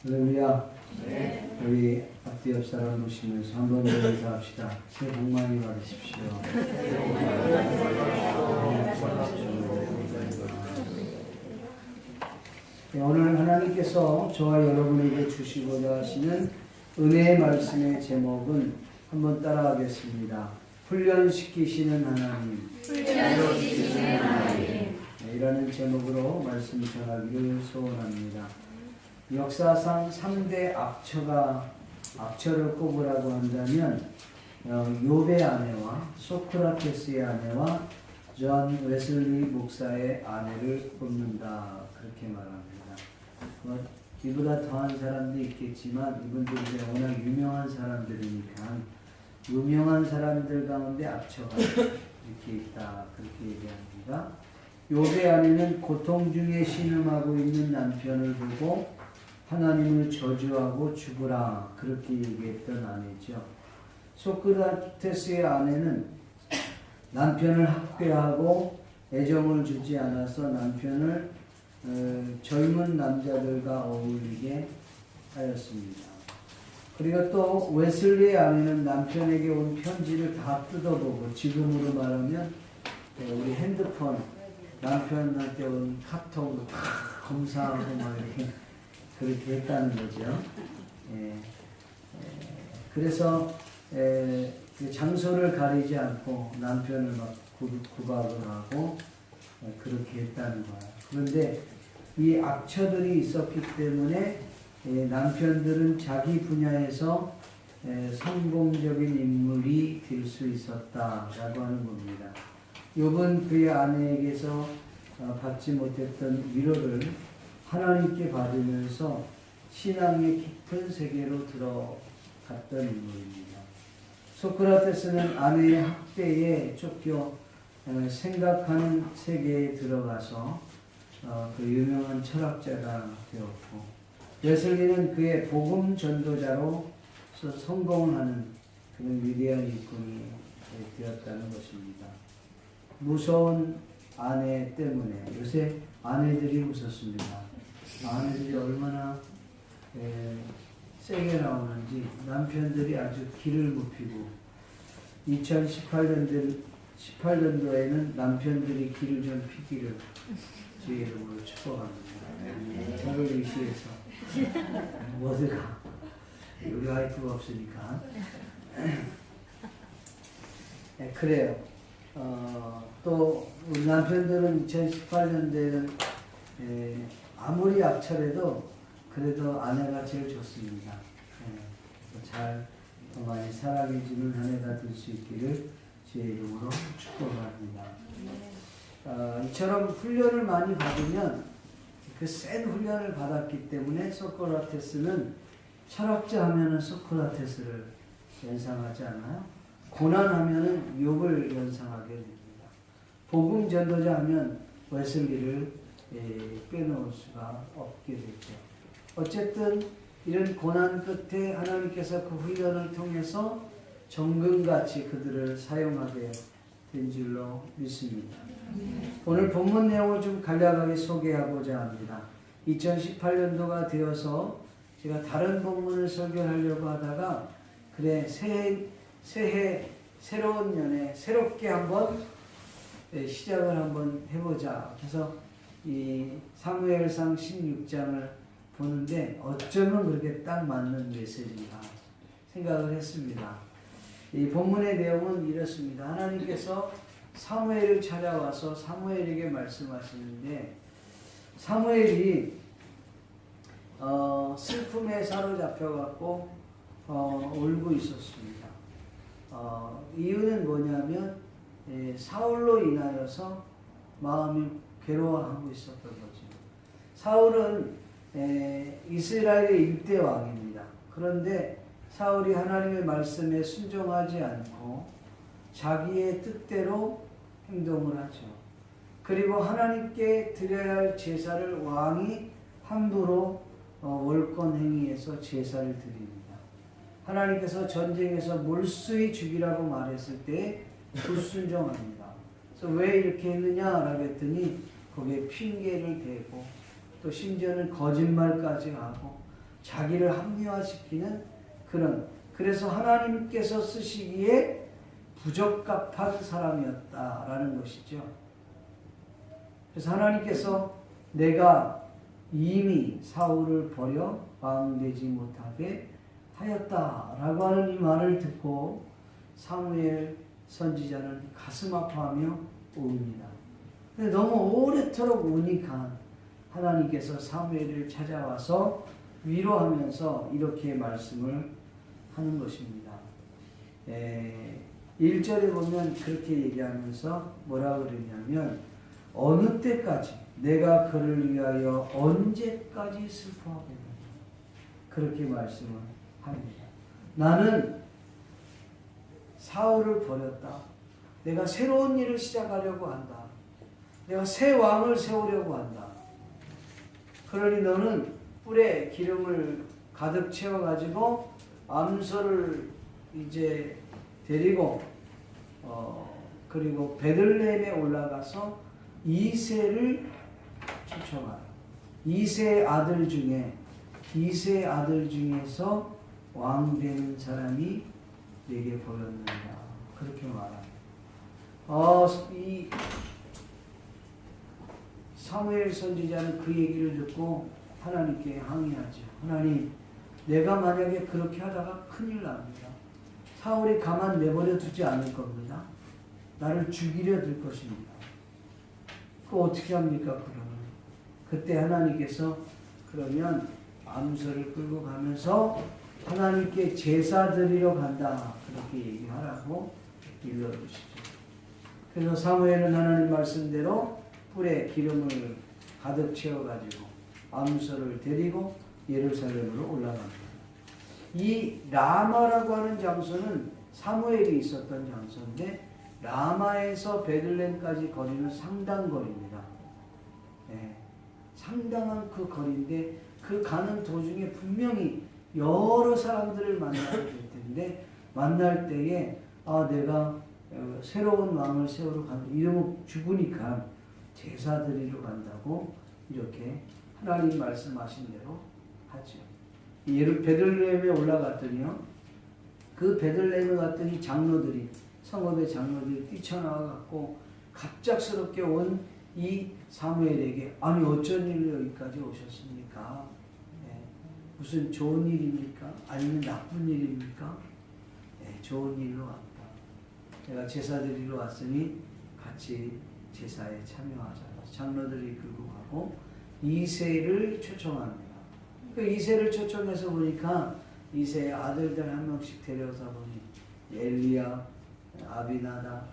할렐루야. 네. 우리 앞뒤 옆 사람 보시면서 한번 더 인사합시다. 새해 복 많이 받으십시오. 네, 오늘 하나님께서 저와 여러분에게 주시고자 하시는 은혜의 말씀의 제목은 한번 따라하겠습니다. 훈련시키시는 하나님. 훈련시키시는 하나님. 네, 이라는 제목으로 말씀 전하기를 소원합니다. 역사상 3대 악처를 꼽으라고 한다면 욥의 아내와 소크라테스의 아내와 존 웨슬리 목사의 아내를 꼽는다, 그렇게 말합니다. 이보다 더한 사람도 있겠지만 이분들이 워낙 유명한 사람들이니까 유명한 사람들 가운데 악처가 이렇게 있다, 그렇게 얘기합니다. 욥의 아내는 고통 중에 신음하고 있는 남편을 보고 하나님을 저주하고 죽으라, 그렇게 얘기했던 아내죠. 소크라테스의 아내는 남편을 학대하고 애정을 주지 않아서 남편을 젊은 남자들과 어울리게 하였습니다. 그리고 또 웨슬리의 아내는 남편에게 온 편지를 다 뜯어보고, 지금으로 말하면 우리 핸드폰 남편한테 온 카톡을 다 검사하고 막 이렇게 그렇게 했다는 거죠. 그래서 그 장소를 가리지 않고 남편을 막 구박을 하고 그렇게 했다는 거예요. 그런데 이 악처들이 있었기 때문에 남편들은 자기 분야에서 성공적인 인물이 될 수 있었다라고 하는 겁니다. 욥은 그의 아내에게서 받지 못했던 위로를 하나님께 받으면서 신앙의 깊은 세계로 들어갔던 인물입니다. 소크라테스는 아내의 학대에 쫓겨 생각하는 세계에 들어가서 그 유명한 철학자가 되었고, 웨슬리는 그의 복음 전도자로 성공하는 그런 위대한 일꾼이 되었다는 것입니다. 무서운 아내 때문에 요새 아내들이 무섭습니다. 아내들이 얼마나 세게 나오는지 남편들이 아주 기를 못 피고, 2018년도에는 남편들이 기를 좀 피기를 주의 이름으로 축복합니다. 저를 위시해서 모두가, 우리 와이프가 없으니까. 그래요. 또 우리 남편들은 2018년도에는 아무리 악처래도 그래도 아내가 제일 좋습니다. 잘 더 많이 사랑해주는 아내가 될 수 있기를 주의 이름으로 축복합니다. 이처럼 훈련을 많이 받으면, 그 센 훈련을 받았기 때문에 소크라테스는, 철학자 하면은 소크라테스를 연상하지 않아요? 고난하면은 욥을 연상하게 됩니다. 복음 전도자 하면 웨슬리를 빼놓을 수가 없게 됐죠. 어쨌든 이런 고난 끝에 하나님께서 그 훈련을 통해서 정금같이 그들을 사용하게 된 줄로 믿습니다. 오늘 본문 내용을 좀 간략하게 소개하고자 합니다. 2018년도가 되어서 제가 다른 본문을 설교하려고 하다가, 그래, 새해 새로운 년에 새롭게 한번 시작을 한번 해보자. 그래서 이 사무엘상 16장을 보는데 어쩌면 그렇게 딱 맞는 메시지인가 생각을 했습니다. 이 본문의 내용은 이렇습니다. 하나님께서 사무엘을 찾아와서 사무엘에게 말씀하시는데, 사무엘이 슬픔에 사로잡혀갖고 울고 있었습니다. 이유는 뭐냐면 사울로 인하여서 마음이 괴로워하고 있었던 거죠. 사울은 이스라엘의 1대 왕입니다. 그런데 사울이 하나님의 말씀에 순종하지 않고 자기의 뜻대로 행동을 하죠. 그리고 하나님께 드려야 할 제사를 왕이 함부로 월권 행위해서 제사를 드립니다. 하나님께서 전쟁에서 몰수히 죽이라고 말했을 때 불순종합니다. 그래서 왜 이렇게 했느냐라고 했더니 거기에 핑계를 대고 또 심지어는 거짓말까지 하고 자기를 합리화시키는 그래서 하나님께서 쓰시기에 부적합한 사람이었다라는 것이죠. 그래서 하나님께서 내가 이미 사울을 버려 왕되지 못하게 하였다라고 하는 이 말을 듣고 사무엘 선지자는 가슴 아파하며 웁니다. 근데 너무 오래도록 우니까 하나님께서 사무엘을 찾아와서 위로하면서 이렇게 말씀을 하는 것입니다. 1절에 보면 그렇게 얘기하면서 뭐라고 그러냐면 어느 때까지 내가 그를 위하여 언제까지 슬퍼하겠느냐 그렇게 말씀을 합니다. 나는 사울을 버렸다. 내가 새로운 일을 시작하려고 한다. 내가 새 왕을 세우려고 한다. 그러니 너는 뿔에 기름을 가득 채워가지고 암소를 이제 데리고 그리고 베들레헴에 올라가서 이새를 초청하라. 이새의 아들 중에서 왕 되는 사람이 내게 보였는가 그렇게 말합니다. 이 사무엘 선지자는 그 얘기를 듣고 하나님께 항의하죠. 하나님, 내가 만약에 그렇게 하다가 큰일 납니다. 사울이 가만 내버려 두지 않을 겁니다. 나를 죽이려 들 것입니다. 그거 어떻게 합니까? 그러면 그때 하나님께서 그러면 암소를 끌고 가면서 하나님께 제사 드리러 간다 그렇게 얘기하라고 일러주시죠. 그래서 사무엘은 하나님 말씀대로 뿔에 기름을 가득 채워가지고 암소를 데리고 예루살렘으로 올라갑니다. 이 라마라고 하는 장소는 사무엘이 있었던 장소인데 라마에서 베들레헴까지 거리는 상당 거리입니다. 상당한 그 거리인데 그 가는 도중에 분명히 여러 사람들을 만나게 될 텐데 만날 때에 내가 새로운 왕을 세우러 간다. 이러면 죽으니까 제사 드리러 간다고 이렇게 하나님 말씀하신 대로 하죠. 베들레헴에 올라갔더니요. 그 베들레헴에 갔더니 성읍의 장로들이 뛰쳐나와갖고 갑작스럽게 온 이 사무엘에게 아니 어쩐 일로 여기까지 오셨습니까? 무슨 좋은 일입니까? 아니면 나쁜 일입니까? 좋은 일로 왔다. 내가 제사 드리러 왔으니 같이 제사에 참여하자. 장로들이 끌고 가고 이새를 초청합니다. 그 이새를 초청해서 보니까 이새의 아들들 한 명씩 데려오다 보니 엘리야, 아비나다,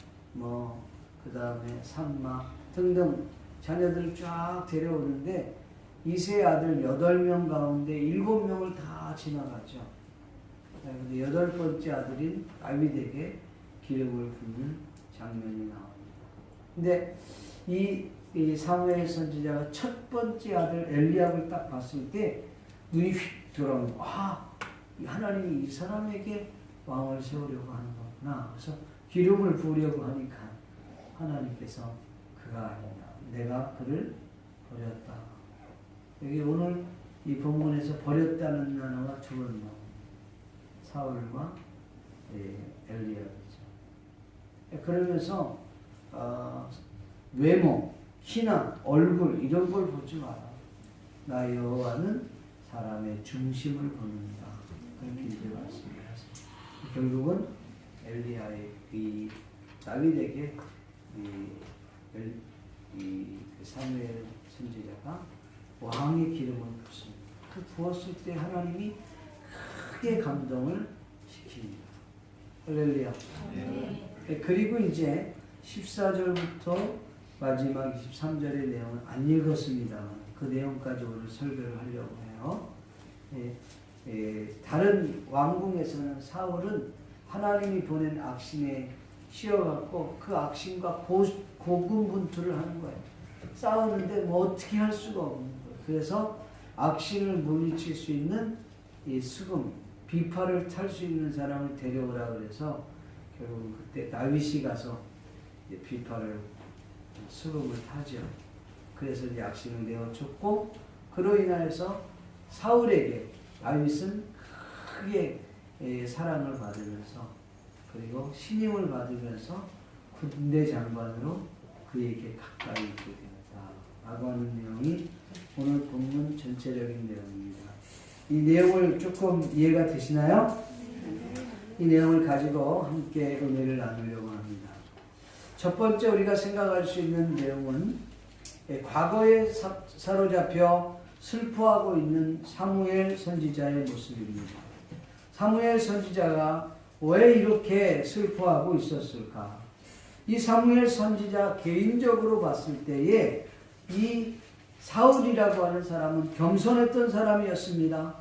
그 다음에 삼마 등등 자녀들을 쫙 데려오는데 이새의 아들 8명 가운데 7명을 다 지나갔죠. 그런데 8번째 아들인 다윗에게 기름을 붓는 장면이 나옵니다. 근데 이 사무엘 선지자가 첫 번째 아들 엘리압을 딱 봤을 때 눈이 휙 들어오는 하나님이 이 사람에게 왕을 세우려고 하는 거구나. 그래서 기름을 부으려고 하니까 하나님께서 그가 아니다. 내가 그를 버렸다. 여기 오늘 이 본문에서 버렸다는 단어가 두 번 나옵니다. 사울과 엘리압이죠. 그러면서 외모, 키나 얼굴 이런 걸 보지 마라. 나 여호와는 사람의 중심을 보는다. 그렇게 이제 말씀하셨습니다. 결국은 엘리야의 이 다윗에게 이 사무엘 선지자가 왕의 기름을 붓습니다. 그 부었을 때 하나님이 크게 감동을 시킵니다. 할렐루야. 그리고 이제 14절부터 마지막 23절의 내용은 안 읽었습니다만 그 내용까지 오늘 설교를 하려고 해요. 다른 왕궁에서는 사울은 하나님이 보낸 악신에 씌어갖고 그 악신과 고군분투를 하는 거예요. 싸우는데 어떻게 할 수가 없는 거예요. 그래서 악신을 물리칠 수 있는 이 수금, 비파를 탈 수 있는 사람을 데려오라 그래서 결국 그때 다윗이 가서 비파를 수금을 타죠. 그래서 악신을 내어쳤고 그로 인하여서 사울에게 다윗은 크게 사랑을 받으면서 그리고 신임을 받으면서 군대 장관으로 그에게 가까이 있게 되었다 라고 하는 내용이 오늘 본문 전체적인 내용입니다. 이 내용을 조금 이해가 되시나요? 이 내용을 가지고 함께 은혜를 나누려고 합니다. 첫 번째 우리가 생각할 수 있는 내용은 과거에 사로잡혀 슬퍼하고 있는 사무엘 선지자의 모습입니다. 사무엘 선지자가 왜 이렇게 슬퍼하고 있었을까? 이 사무엘 선지자 개인적으로 봤을 때에 이 사울이라고 하는 사람은 겸손했던 사람이었습니다.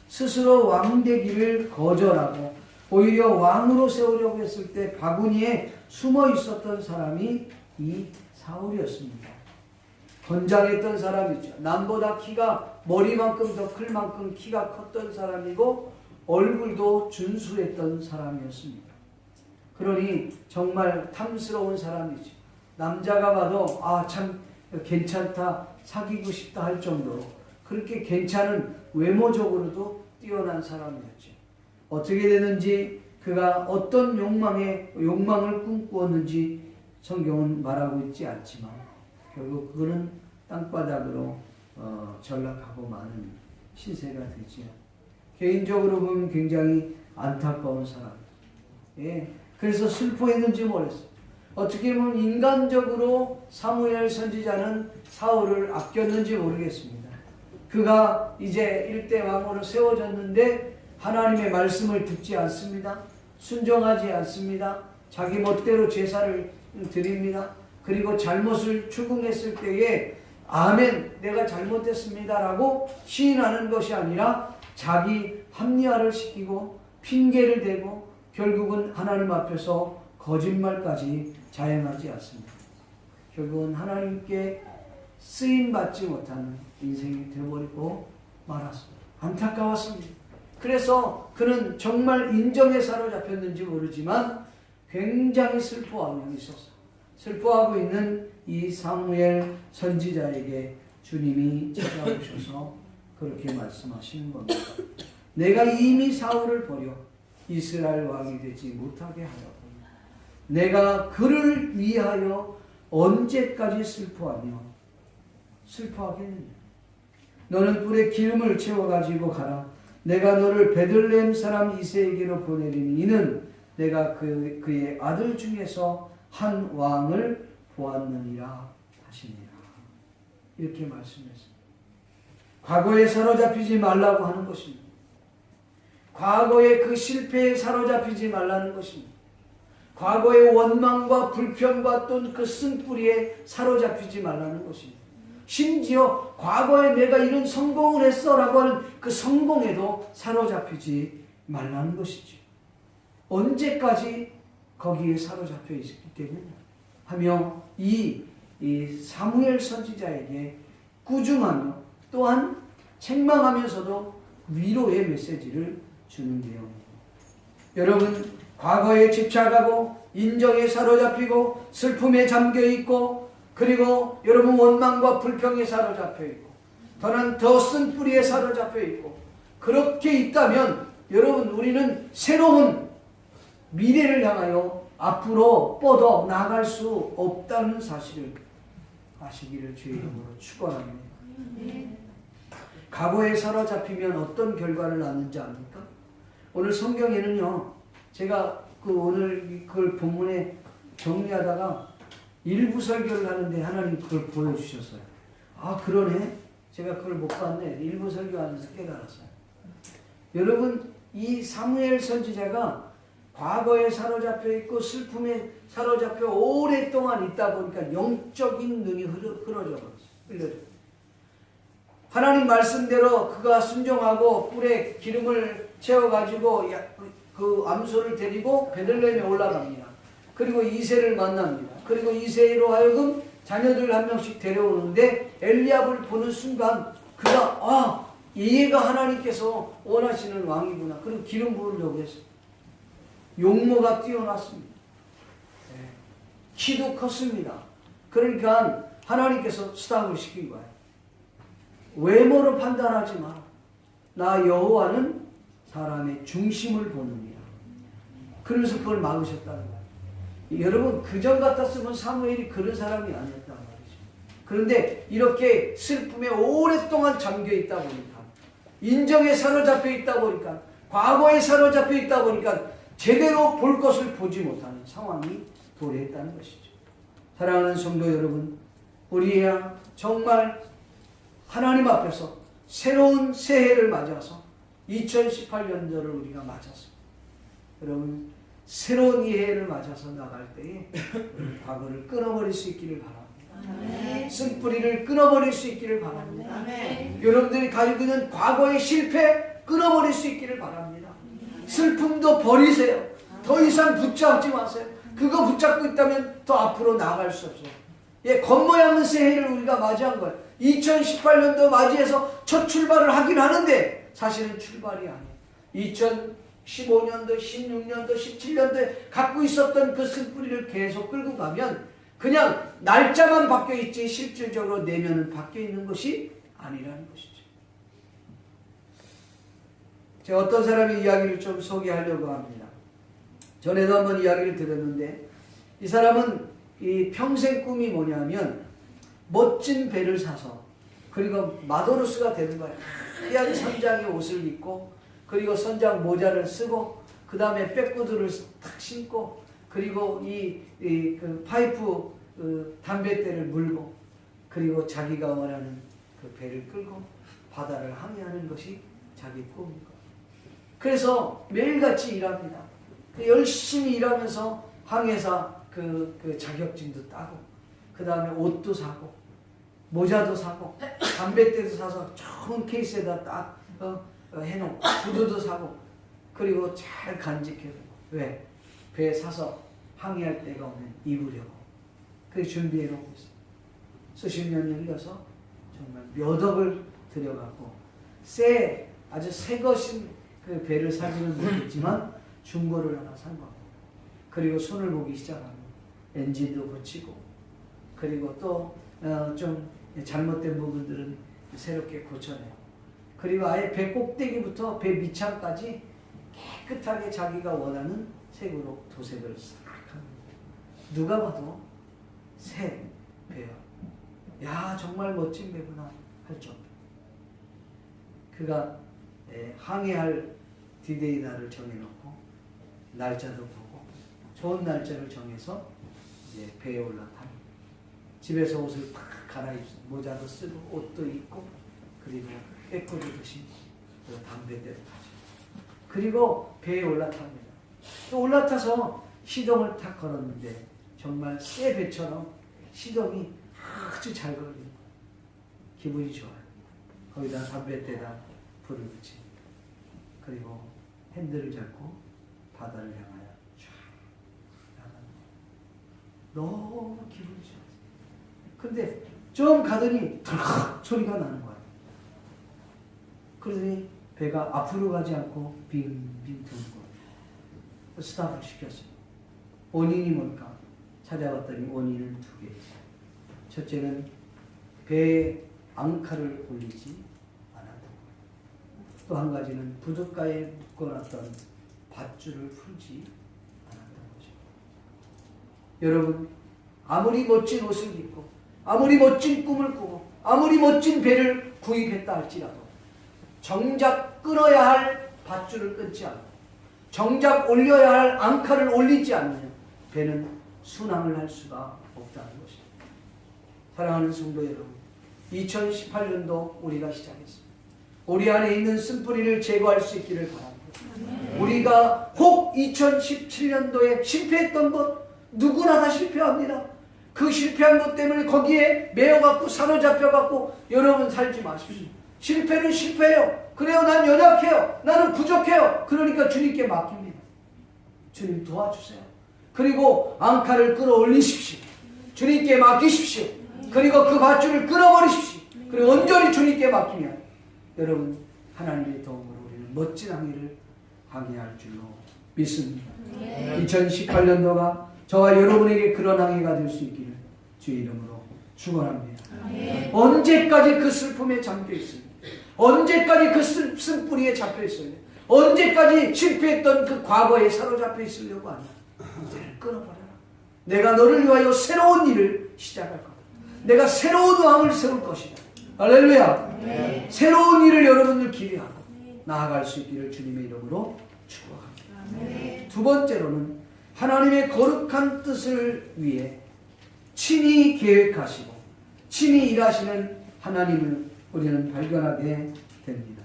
스스로 왕 되기를 거절하고 오히려 왕으로 세우려고 했을 때 바구니에 숨어 있었던 사람이 이 사울이었습니다. 건장했던 사람이죠. 남보다 키가 머리만큼 더 클 만큼 키가 컸던 사람이고 얼굴도 준수했던 사람이었습니다. 그러니 정말 탐스러운 사람이죠. 남자가 봐도 참 괜찮다, 사귀고 싶다 할 정도로 그렇게 괜찮은 외모적으로도 뛰어난 사람이었죠. 어떻게 되는지 그가 어떤 욕망을 꿈꾸었는지 성경은 말하고 있지 않지만 결국 그는 땅바닥으로 전락하고 마는 신세가 되지요. 개인적으로 보면 굉장히 안타까운 사람. 그래서 슬퍼했는지 모르겠어요. 어떻게 보면 인간적으로 사무엘 선지자는 사울을 아꼈는지 모르겠습니다. 그가 이제 일대 왕으로 세워졌는데 하나님의 말씀을 듣지 않습니다. 순종하지 않습니다. 자기 멋대로 제사를 드립니다. 그리고 잘못을 추궁했을 때에 아멘 내가 잘못했습니다 라고 시인하는 것이 아니라 자기 합리화를 시키고 핑계를 대고 결국은 하나님 앞에서 거짓말까지 자행하지 않습니다. 결국은 하나님께 쓰임받지 못하는 인생이 되어버리고 말았습니다. 안타까웠습니다. 그래서 그는 정말 인정에 사로잡혔는지 모르지만 굉장히 슬퍼하고 있었어요. 슬퍼하고 있는 이 사무엘 선지자에게 주님이 찾아오셔서 그렇게 말씀하시는 겁니다. 내가 이미 사울을 버려 이스라엘 왕이 되지 못하게 하려고 내가 그를 위하여 언제까지 슬퍼하겠느냐. 너는 뿔에 기름을 채워가지고 가라. 내가 너를 베들레헴 사람 이새에게로 보내리니 이는 내가 그의 아들 중에서 한 왕을 보았느니라 하시니라. 이렇게 말씀했습니다. 과거에 사로잡히지 말라고 하는 것입니다. 과거의 그 실패에 사로잡히지 말라는 것입니다. 과거의 원망과 불평과 또는 그 쓴뿌리에 사로잡히지 말라는 것입니다. 심지어 과거에 내가 이런 성공을 했어 라고 하는 그 성공에도 사로잡히지 말라는 것이죠. 언제까지 거기에 사로잡혀 있기 때문에 하며 이 사무엘 선지자에게 꾸중하며 또한 책망하면서도 위로의 메시지를 주는 내용입니다. 여러분 과거에 집착하고 인정에 사로잡히고 슬픔에 잠겨있고 그리고 여러분 원망과 불평에 사로잡혀있고 더 쓴뿌리에 사로잡혀있고 그렇게 있다면 여러분 우리는 새로운 미래를 향하여 앞으로 뻗어 나갈 수 없다는 사실을 아시기를 주의 이름으로 축원합니다. 과거에 사로잡히면 어떤 결과를 낳는지 압니까? 오늘 성경에는요 제가 오늘 그걸 본문에 정리하다가 일부 설교를 하는데 하나님 그걸 보여주셨어요. 그러네. 제가 그걸 못 봤네. 일부 설교하면서 깨달았어요. 여러분 이 사무엘 선지자가 과거에 사로잡혀 있고 슬픔에 사로잡혀 오랫동안 있다 보니까 영적인 눈이 흐려져 버렸어요. 하나님 말씀대로 그가 순종하고 뿔에 기름을 채워가지고 그 암소를 데리고 베들레헴에 올라갑니다. 그리고 이새를 만납니다. 그리고 이새로 하여금 자녀들 한 명씩 데려오는데 엘리압을 보는 순간 그가 얘가 하나님께서 원하시는 왕이구나. 그리고 기름 부으려고 했어요. 용모가 뛰어났습니다. 키도 컸습니다. 그러니까 하나님께서 스탑을 시킨 거예요. 외모로 판단하지 마라. 나 여호와는 사람의 중심을 보느니라. 그러면서 그걸 막으셨다는 거예요. 여러분, 그전 같았으면 사무엘이 그런 사람이 아니었단 말이죠. 그런데 이렇게 슬픔에 오랫동안 잠겨 있다 보니까, 인정에 사로잡혀 있다 보니까, 과거에 사로잡혀 있다 보니까 제대로 볼 것을 보지 못하는 상황이 도래했다는 것이죠. 사랑하는 성도 여러분, 우리야 정말 하나님 앞에서 새로운 새해를 맞아서 2018년도를 우리가 맞아서, 여러분 새로운 이 해를 맞아서 나갈 때에 과거를 끊어버릴 수 있기를 바랍니다. 쓴뿌리를 끊어버릴 수 있기를 바랍니다. 여러분들이 가지고 있는 과거의 실패 끊어버릴 수 있기를 바랍니다. 슬픔도 버리세요. 더 이상 붙잡지 마세요. 그거 붙잡고 있다면 더 앞으로 나아갈 수 없어요. 예, 겉모양은 새해를 우리가 맞이한 거예요. 2018년도 맞이해서 첫 출발을 하긴 하는데 사실은 출발이 아니에요. 2015년도, 16년도, 17년도에 갖고 있었던 그 쓴뿌리를 계속 끌고 가면 그냥 날짜만 바뀌어 있지 실질적으로 내면은 바뀌어 있는 것이 아니라는 것이죠. 제가 어떤 사람의 이야기를 좀 소개하려고 합니다. 전에도 한번 이야기를 들었는데, 이 사람은 이 평생 꿈이 뭐냐면 멋진 배를 사서, 그리고 마도로스가 되는 거예요. 하얀 선장의 옷을 입고, 그리고 선장 모자를 쓰고, 그 다음에 백구두를 탁 신고, 그리고 그 파이프 담뱃대를 물고, 그리고 자기가 원하는 그 배를 끌고 바다를 항해하는 것이 자기 꿈입니다. 그래서 매일같이 일합니다. 열심히 일하면서 항해사 그 자격증도 따고, 그 다음에 옷도 사고, 모자도 사고, 담뱃대도 사서 좋은 케이스에다 딱 해놓고, 구두도 사고, 그리고 잘 간직해두고. 왜? 배 사서 항해할 때가 오면 입으려고. 그렇게 준비해놓고 있어요. 수십 년을 흘려서 정말 몇 억을 들여갖고 아주 새 것인 그 배를 사지는 못했지만 중고를 하나 산 거고, 그리고 손을 보기 시작합니다. 엔진도 고치고, 그리고 또 좀 잘못된 부분들은 새롭게 고쳐내고, 그리고 아예 배 꼭대기부터 배 밑창까지 깨끗하게 자기가 원하는 색으로 도색을 싹 합니다. 누가 봐도 새 배야. 야, 정말 멋진 배구나 할 정도. 그가 항해할 디데이 날을 정해놓고 날짜도 보고 좋은 날짜를 정해서 이제 배에 올라타고, 집에서 옷을 팍 갈아입고 모자도 쓰고 옷도 입고, 그리고 백구두도 신고, 그리고 담뱃대도 가지고, 그리고 배에 올라탑니다. 또 올라타서 시동을 탁 걸었는데 정말 새 배처럼 시동이 아주 잘 걸리는 거예요. 기분이 좋아요. 거기다 담뱃대에다 불을 붙입니다. 그리고 핸들을 잡고 바다를 향하여 쫙 나갑니다. 너무 기분이 좋아요. 근데 좀 가더니 덜컥 소리가 나는 거예요. 그러더니 배가 앞으로 가지 않고 빙빙 도는 거예요. 스탑을 시켰어요. 원인이 뭘까? 찾아봤더니 원인은 두 개. 첫째는 배에 앙카를 올리지 않았던 거예요. 또 한 가지는 부둣가에 묶어놨던 밧줄을 풀지 않았던 거죠. 여러분, 아무리 멋진 옷을 입고, 아무리 멋진 꿈을 꾸고, 아무리 멋진 배를 구입했다 할지라도 정작 끊어야 할 밧줄을 끊지 않고, 정작 올려야 할 앙카를 올리지 않으면 배는 순항을 할 수가 없다는 것입니다. 사랑하는 성도 여러분, 2018년도 우리가 시작했습니다. 우리 안에 있는 쓴뿌리를 제거할 수 있기를 바랍니다. 우리가 혹 2017년도에 실패했던 것, 누구나 다 실패합니다. 그 실패한 것 때문에 거기에 매여갖고 사로잡혀갖고 여러분 살지 마십시오. 실패는 실패해요. 그래요, 난 연약해요. 나는 부족해요. 그러니까 주님께 맡깁니다. 주님 도와주세요. 그리고 앙카를 끌어올리십시오. 주님께 맡기십시오. 그리고 그 밧줄을 끊어버리십시오. 그리고 온전히 주님께 맡기면 여러분, 하나님의 도움으로 우리는 멋진 항해를 항해할 줄로 믿습니다. 2018년도가 저와 여러분에게 그런 항해가 될 수 있기를 주의 이름으로 축원합니다. 언제까지 그 슬픔에 잠겨 있습니까? 언제까지 그 쓴뿌리에 잡혀 있을래? 언제까지 실패했던 그 과거에 사로잡혀 있으려고 하냐? 이제는 끊어버려라. 내가 너를 위하여 새로운 일을 시작할 거다. 내가 새로운 왕을 세울 것이다. 할렐루야. 네. 새로운 일을 여러분들 기대하고 나아갈 수 있기를 주님의 이름으로 축복합니다. 네. 두 번째로는 하나님의 거룩한 뜻을 위해 친히 계획하시고 친히 일하시는 하나님을 우리는 발견하게 됩니다.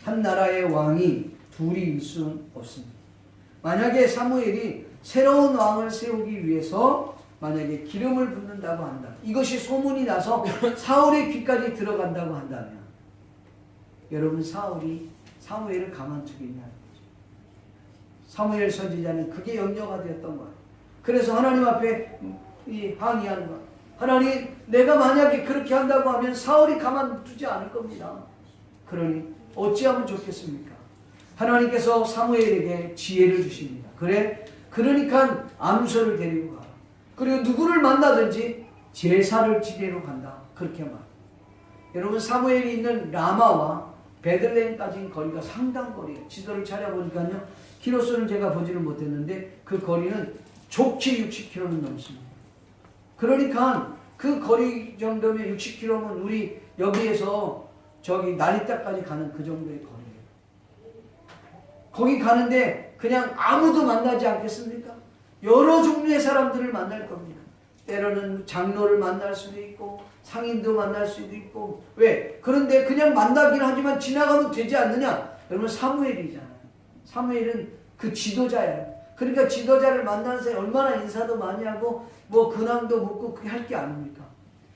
한 나라의 왕이 둘이일 수 없습니다. 만약에 사무엘이 새로운 왕을 세우기 위해서 만약에 기름을 붓는다고 한다. 이것이 소문이 나서 사울의 귀까지 들어간다고 한다면 여러분 사울이 사무엘을 가만두겠냐는 거죠. 사무엘 선지자는 그게 염려가 되었던 거예요. 그래서 하나님 앞에 항의하는 거예요. 하나님, 내가 만약에 그렇게 한다고 하면 사울이 가만두지 않을 겁니다. 그러니 어찌하면 좋겠습니까? 하나님께서 사무엘에게 지혜를 주십니다. 그러니까 암소를 데리고 가. 그리고 누구를 만나든지 제사를 지내러 간다. 그렇게 말. 여러분 사무엘이 있는 라마와 베들레헴까지는 거리가 상당 거리예요. 지도를 찾아보니까요. 키로수는 제가 보지를 못했는데 그 거리는 좋게 60km는 넘습니다. 그러니까 그 거리 정도면 60km면 우리 여기에서 저기 나리따까지 가는 그 정도의 거리예요. 거기 가는데 그냥 아무도 만나지 않겠습니까? 여러 종류의 사람들을 만날 겁니다. 때로는 장로를 만날 수도 있고 상인도 만날 수도 있고 왜? 그런데 그냥 만나긴 하지만 지나가면 되지 않느냐? 여러분 사무엘이잖아요. 사무엘은 그 지도자예요. 그러니까 지도자를 만나는 사람이 얼마나 인사도 많이 하고 뭐 근황도 묻고 그게 할 게 아닙니까?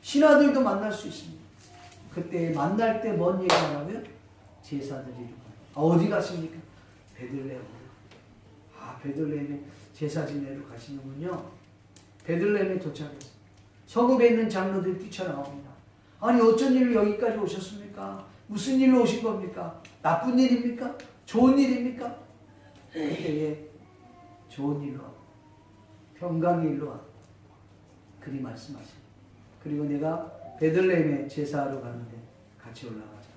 신하들도 만날 수 있습니다. 그때 만날 때 뭔 얘기를 하냐면 제사드리러 어디 갔습니까? 베들레헴. 베들레헴에 제사 지내러 가시는군요. 베들레헴에 도착했어요. 성읍에 있는 장로들이 뛰쳐나옵니다. 아니 어쩐 일로 여기까지 오셨습니까? 무슨 일로 오신 겁니까? 나쁜 일입니까? 좋은 일입니까? 그때에 좋은 일로 왔고 평강의 일로 왔고 그리 말씀하세요. 그리고 내가 베들레헴에 제사하러 가는데 같이 올라가자.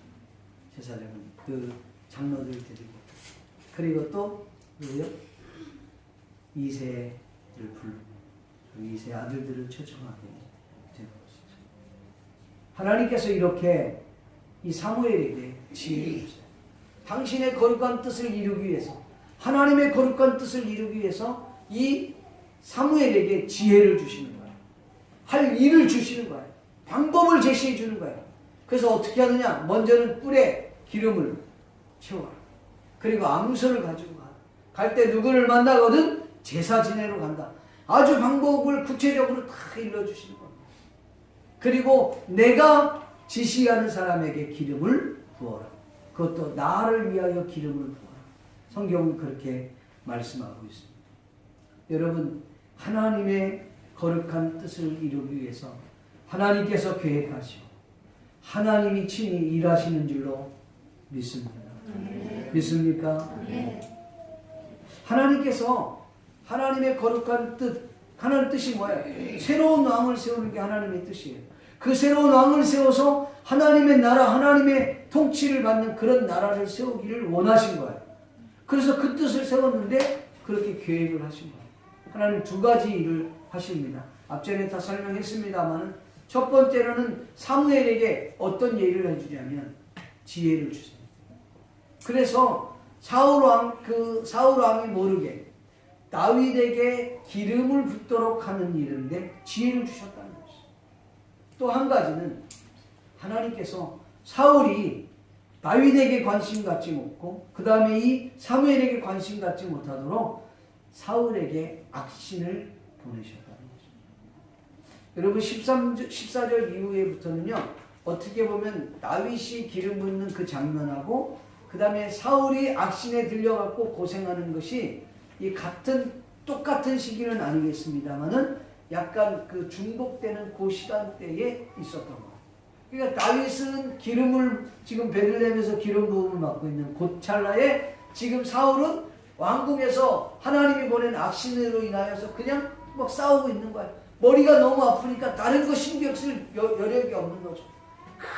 제사장은 그 장로들을 데리고 그리고 또 누구요? 이새를 부르고 그 이새 아들들을 초청하게 되는 것이죠. 하나님께서 이렇게 이 사무엘에게 지혜를 주세요. 당신의 거룩한 뜻을 이루기 위해서 하나님의 거룩한 뜻을 이루기 위해서 이 사무엘에게 지혜를 주시는 거예요. 할 일을 주시는 거예요. 방법을 제시해 주는 거예요. 그래서 어떻게 하느냐? 먼저는 뿔에 기름을 채워라. 그리고 암소를 가지고 가. 갈 때 누구를 만나거든 제사 지내러 간다. 아주 방법을 구체적으로 다 일러주시는 겁니다. 그리고 내가 지시하는 사람에게 기름을 부어라. 그것도 나를 위하여 기름을 부어라. 성경은 그렇게 말씀하고 있습니다. 여러분 하나님의 거룩한 뜻을 이루기 위해서 하나님께서 계획하시고 하나님이 친히 일하시는 줄로 믿습니다. 믿습니까? 하나님께서 하나님의 거룩한 뜻, 하나님의 뜻이 뭐예요? 새로운 왕을 세우는 게 하나님의 뜻이에요. 그 새로운 왕을 세워서 하나님의 나라, 하나님의 통치를 받는 그런 나라를 세우기를 원하신 거예요. 그래서 그 뜻을 세웠는데 그렇게 계획을 하신 거예요. 하나님 두 가지 일을 하십니다. 앞전에 다 설명했습니다만 첫 번째로는 사무엘에게 어떤 예를 해주냐면 지혜를 주세요. 그래서 사울 왕이 모르게 다윗에게 기름을 붓도록 하는 일인데 지혜를 주셨다는 것이죠. 또 한 가지는 하나님께서 사울이 다윗에게 관심 갖지 못고 그 다음에 이 사무엘에게 관심 갖지 못하도록 사울에게 악신을 보내셨다는 것입니다. 여러분 14절 이후에부터는요. 어떻게 보면 다윗이 기름 붓는 그 장면하고 그 다음에 사울이 악신에 들려갖고 고생하는 것이 이 똑같은 시기는 아니겠습니다만은 약간 그 중복되는 그 시간대에 있었던 거예요. 그러니까 다윗은 기름을 지금 베들레헴에서 기름 부음을 맡고 있는 그 찰나에 지금 사울은 왕궁에서 하나님이 보낸 악신으로 인하여서 그냥 싸우고 있는 거예요. 머리가 너무 아프니까 다른 거 신경 쓸 여력이 없는 거죠.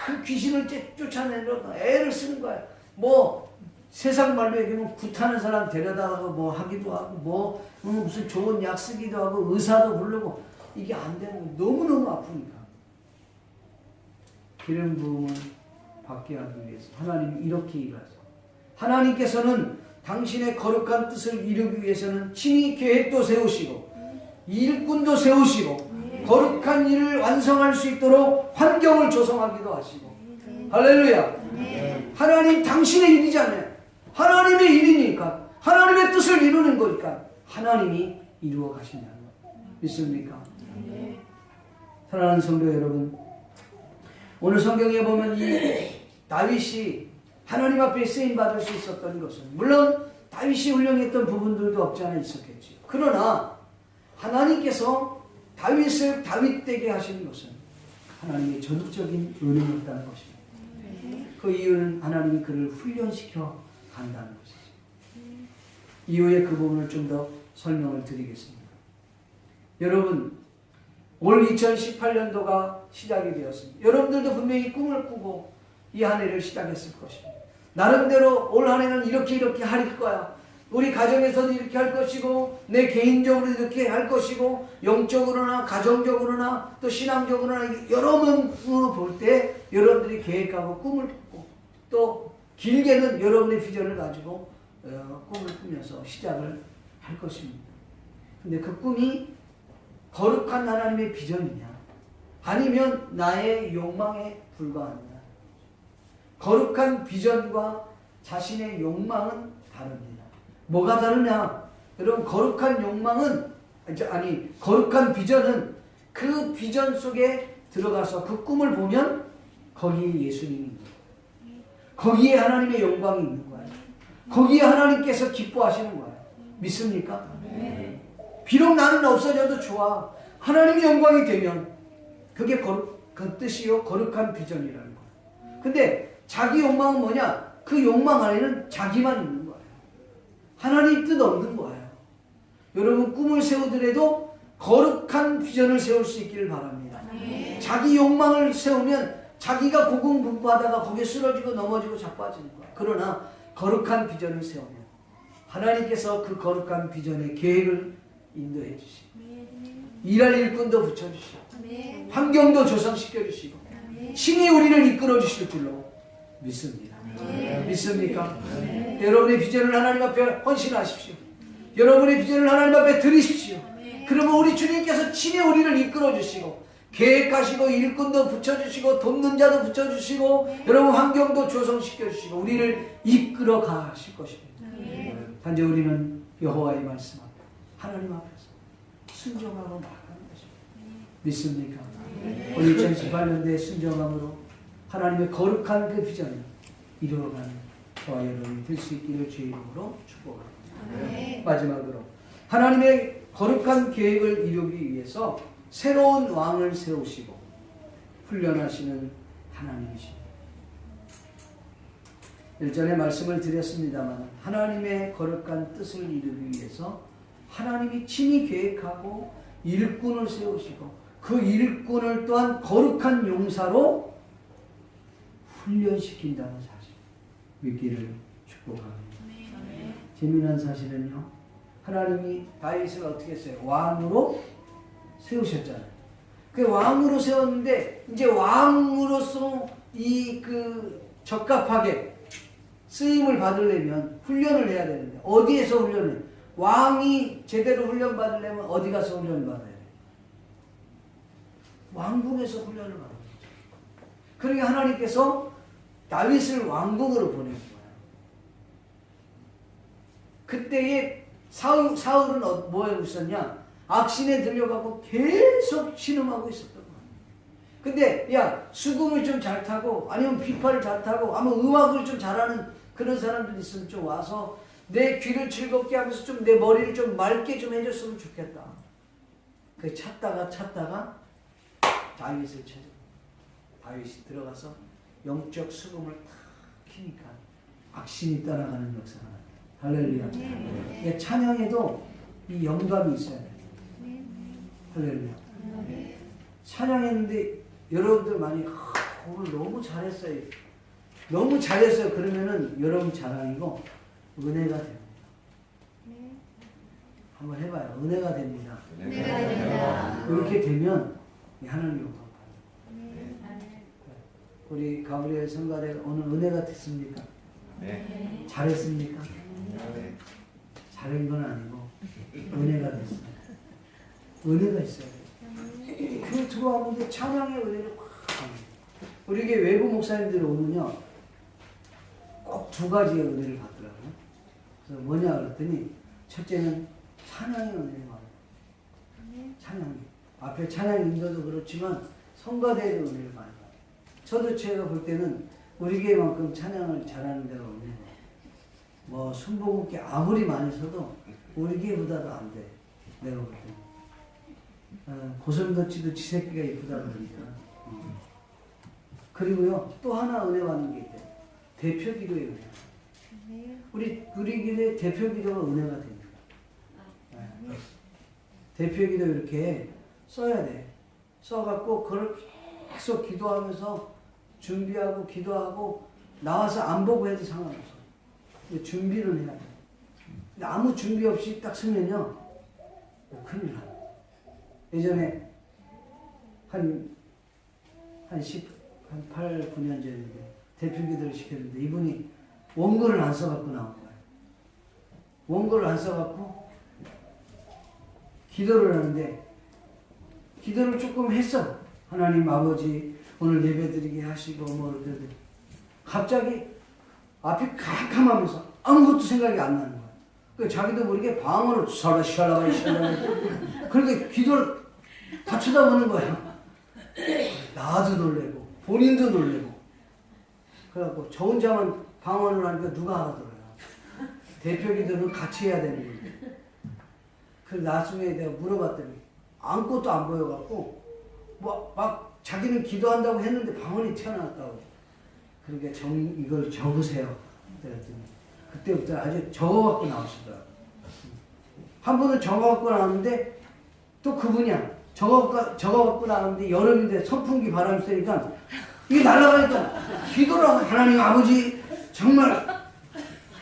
그 귀신을 쫓아내려고 애를 쓰는 거야. 뭐 세상 말로 얘기하면 굿하는 사람 데려다가 뭐 하기도 하고 뭐 무슨 좋은 약 쓰기도 하고 의사도 부르고 이게 안 되는 거야. 너무너무 아프니까. 기름 부음을 받게 하기 위해서 하나님이 이렇게 일하죠. 하나님께서는 당신의 거룩한 뜻을 이루기 위해서는 친히 계획도 세우시고 일꾼도 세우시고 거룩한 일을 완성할 수 있도록 환경을 조성하기도 하시고 할렐루야. 하나님 당신의 일이잖아요. 하나님의 일이니까 하나님의 뜻을 이루는 거니까 하나님이 이루어 가신다는 거 믿습니까? 사랑하는 성도 여러분, 오늘 성경에 보면 이 다윗이 하나님 앞에 쓰임받을 수 있었던 것은 물론 다윗이 훌륭했던 부분들도 없지 않아 있었겠지요. 그러나 하나님께서 다윗을 다윗되게 하시는 것은 하나님의 전적인 은혜였다는 것입니다. 그 이유는 하나님이 그를 훈련시켜 간다는 것이죠. 이후에 그 부분을 좀 더 설명을 드리겠습니다. 여러분, 올 2018년도가 시작이 되었습니다. 여러분들도 분명히 꿈을 꾸고 이 한 해를 시작했을 것입니다. 나름대로 올 한 해는 이렇게 할 거야. 우리 가정에서도 이렇게 할 것이고 내 개인적으로 이렇게 할 것이고 영적으로나 가정적으로나 또 신앙적으로나 여러 면으로 볼 때 여러분들이 계획하고 꿈을 꾸고 또 길게는 여러분의 비전을 가지고 꿈을 꾸면서 시작을 할 것입니다. 근데 그 꿈이 거룩한 하나님의 비전이냐 아니면 나의 욕망에 불과하느냐. 거룩한 비전과 자신의 욕망은 다릅니다. 뭐가 다르냐? 여러분, 거룩한 욕망은 거룩한 비전은 그 비전 속에 들어가서 그 꿈을 보면 거기에 예수님이 있는 거예요. 거기에 하나님의 영광이 있는 거예요. 거기에 하나님께서 기뻐하시는 거예요. 믿습니까? 비록 나는 없어져도 좋아. 하나님의 영광이 되면 그게 그 뜻이요 거룩한 비전이라는 거예요. 근데 자기 욕망은 뭐냐? 그 욕망 안에는 자기만 있는 거예요. 하나님 뜻 없는 거예요. 여러분 꿈을 세우더라도 거룩한 비전을 세울 수 있기를 바랍니다. 자기 욕망을 세우면 자기가 고군분투하다가 거기에 쓰러지고 넘어지고 자빠지는 거예요. 그러나 거룩한 비전을 세우면 하나님께서 그 거룩한 비전의 계획을 인도해 주시고 일할 일꾼도 붙여주시고 환경도 조성시켜 주시고 신이 우리를 이끌어 주실 줄로 믿습니다. 믿습니까? 여러분의 비전을 하나님 앞에 헌신하십시오. 여러분의 비전을 하나님 앞에 드리십시오. 그러면 우리 주님께서 친히 우리를 이끌어 주시고 계획하시고 일꾼도 붙여주시고 돕는 자도 붙여주시고 여러분 환경도 조성시켜 주시고 우리를 이끌어 가실 것입니다. 단지 우리는 여호와의 말씀 앞에 하나님 앞에서 순종하고 나아가는 것입니다. 믿습니까? 오늘 2018년도에 순종함으로 하나님의 거룩한 그 비전을 이루어가는 저와 여러분이 될 수 있기를 주의 이름으로 축복합니다. 마지막으로 하나님의 거룩한 계획을 이루기 위해서 새로운 왕을 세우시고 훈련하시는 하나님이십니다. 일전에 말씀을 드렸습니다만 하나님의 거룩한 뜻을 이루기 위해서 하나님이 친히 계획하고 일꾼을 세우시고 그 일꾼을 또한 거룩한 용사로 훈련시킨다는 사실 믿기를 축복합니다. 재미난 사실은요, 하나님이 다윗을 어떻게 했어요? 왕으로 세우셨잖아요. 그 왕으로 세웠는데 이제 왕으로서 이 적합하게 쓰임을 받으려면 훈련을 해야 되는데 어디에서 훈련을? 왕이 제대로 훈련 받으려면 어디 가서 훈련을 받아야 돼요? 왕궁에서 훈련을 받아야 돼요. 그러니까 하나님께서 다윗을 왕궁으로 보낸 거예요. 그때에 사울은 뭐 하고 있었냐? 악신에 들려가고 계속 신음하고 있었던 거예요. 근데 야 수금을 좀 잘 타고 아니면 비파를 잘 타고 아마 음악을 좀 잘하는 그런 사람들 있으면 좀 와서 내 귀를 즐겁게 하면서 좀 내 머리를 좀 맑게 좀 해줬으면 좋겠다. 그 찾다가 다윗을 찾아. 다윗이 들어가서 영적 수금을 탁 키니까 악신이 따라가는 역사가 나요. 할렐루야. 찬양에도 이 영감이 있어야 돼요. 할렐루야. 찬양했는데 여러분들 많이 오늘 너무 잘했어요. 너무 잘했어요. 그러면은 여러분 자랑이고 은혜가 됩니다. 한번 해봐요. 은혜가 됩니다. 은혜가 됩니다. 이렇게 되면 하나님 영광 받아요. 우리 가브리엘 성가대가 오늘 은혜가 됐습니까? 네. 잘했습니까? 네. 잘한 건 아니고 은혜가 됐어요. 은혜가 있어요. 교회 들어왔는데 찬양의 은혜를 확 받는. 우리 이게 외부 목사님들이 오면요 꼭 두 가지의 은혜를 받더라고요. 그래서 뭐냐 그랬더니 첫째는 찬양의 은혜를 받아요. 찬양. 앞에 찬양 인도도 그렇지만 성가대의 은혜를 많이 받아요. 저도 제가 볼 때는 우리 교회만큼 찬양을 잘하는 데가 없는 거예요. 뭐 순복음께 아무리 많이 서도 우리 교회보다도 안 돼. 내가 볼 때는. 고슴도치도 지 새끼가 이쁘다 그러니까. 그리고요 또 하나 은혜 받는 게 있대요. 대표 기도의 은혜. 우리 교회 대표 기도가 은혜가 됩니다. 대표 기도 이렇게 써야 돼. 써갖고 그걸 계속 기도하면서 준비하고 기도하고 나와서 안 보고 해도 상관없어. 준비는 해야 돼. 근데 아무 준비 없이 딱 쓰면요 큰일 나. 예전에 한 8, 9년 전인데 대표 기도를 시켰는데 이분이 원고를 안 써갖고 나온 거예요. 원고를 안 써갖고 기도를 하는데 기도를 조금 했어. 하나님 아버지 오늘 예배드리게 하시고 뭐 그러더니 갑자기 앞이 캄캄하면서 아무것도 생각이 안 나는 거야. 그 자기도 모르게 방언으로 샬라샬라바이 샬라바이 그렇게 기도를 다 쳐다보는 거야. 나도 놀래고 본인도 놀래고 그래갖고 저 혼자만 방언을 하니까 누가 알아들어요. 대표 기도는 같이 해야 되는 건데. 그 나중에 내가 물어봤더니 아무것도 안 보여갖고 뭐 막 자기는 기도한다고 했는데 방언이 튀어나왔다고. 그러니까 이걸 적으세요. 그랬더니 그때부터 아주 적어갖고 나오시더라고. 한 번은 적어갖고 나왔는데 또 그분이야. 적어갖고 나왔는데 여름인데 선풍기 바람이 세니까 이게 날아가니까 기도를 하고 하나님 아버지 정말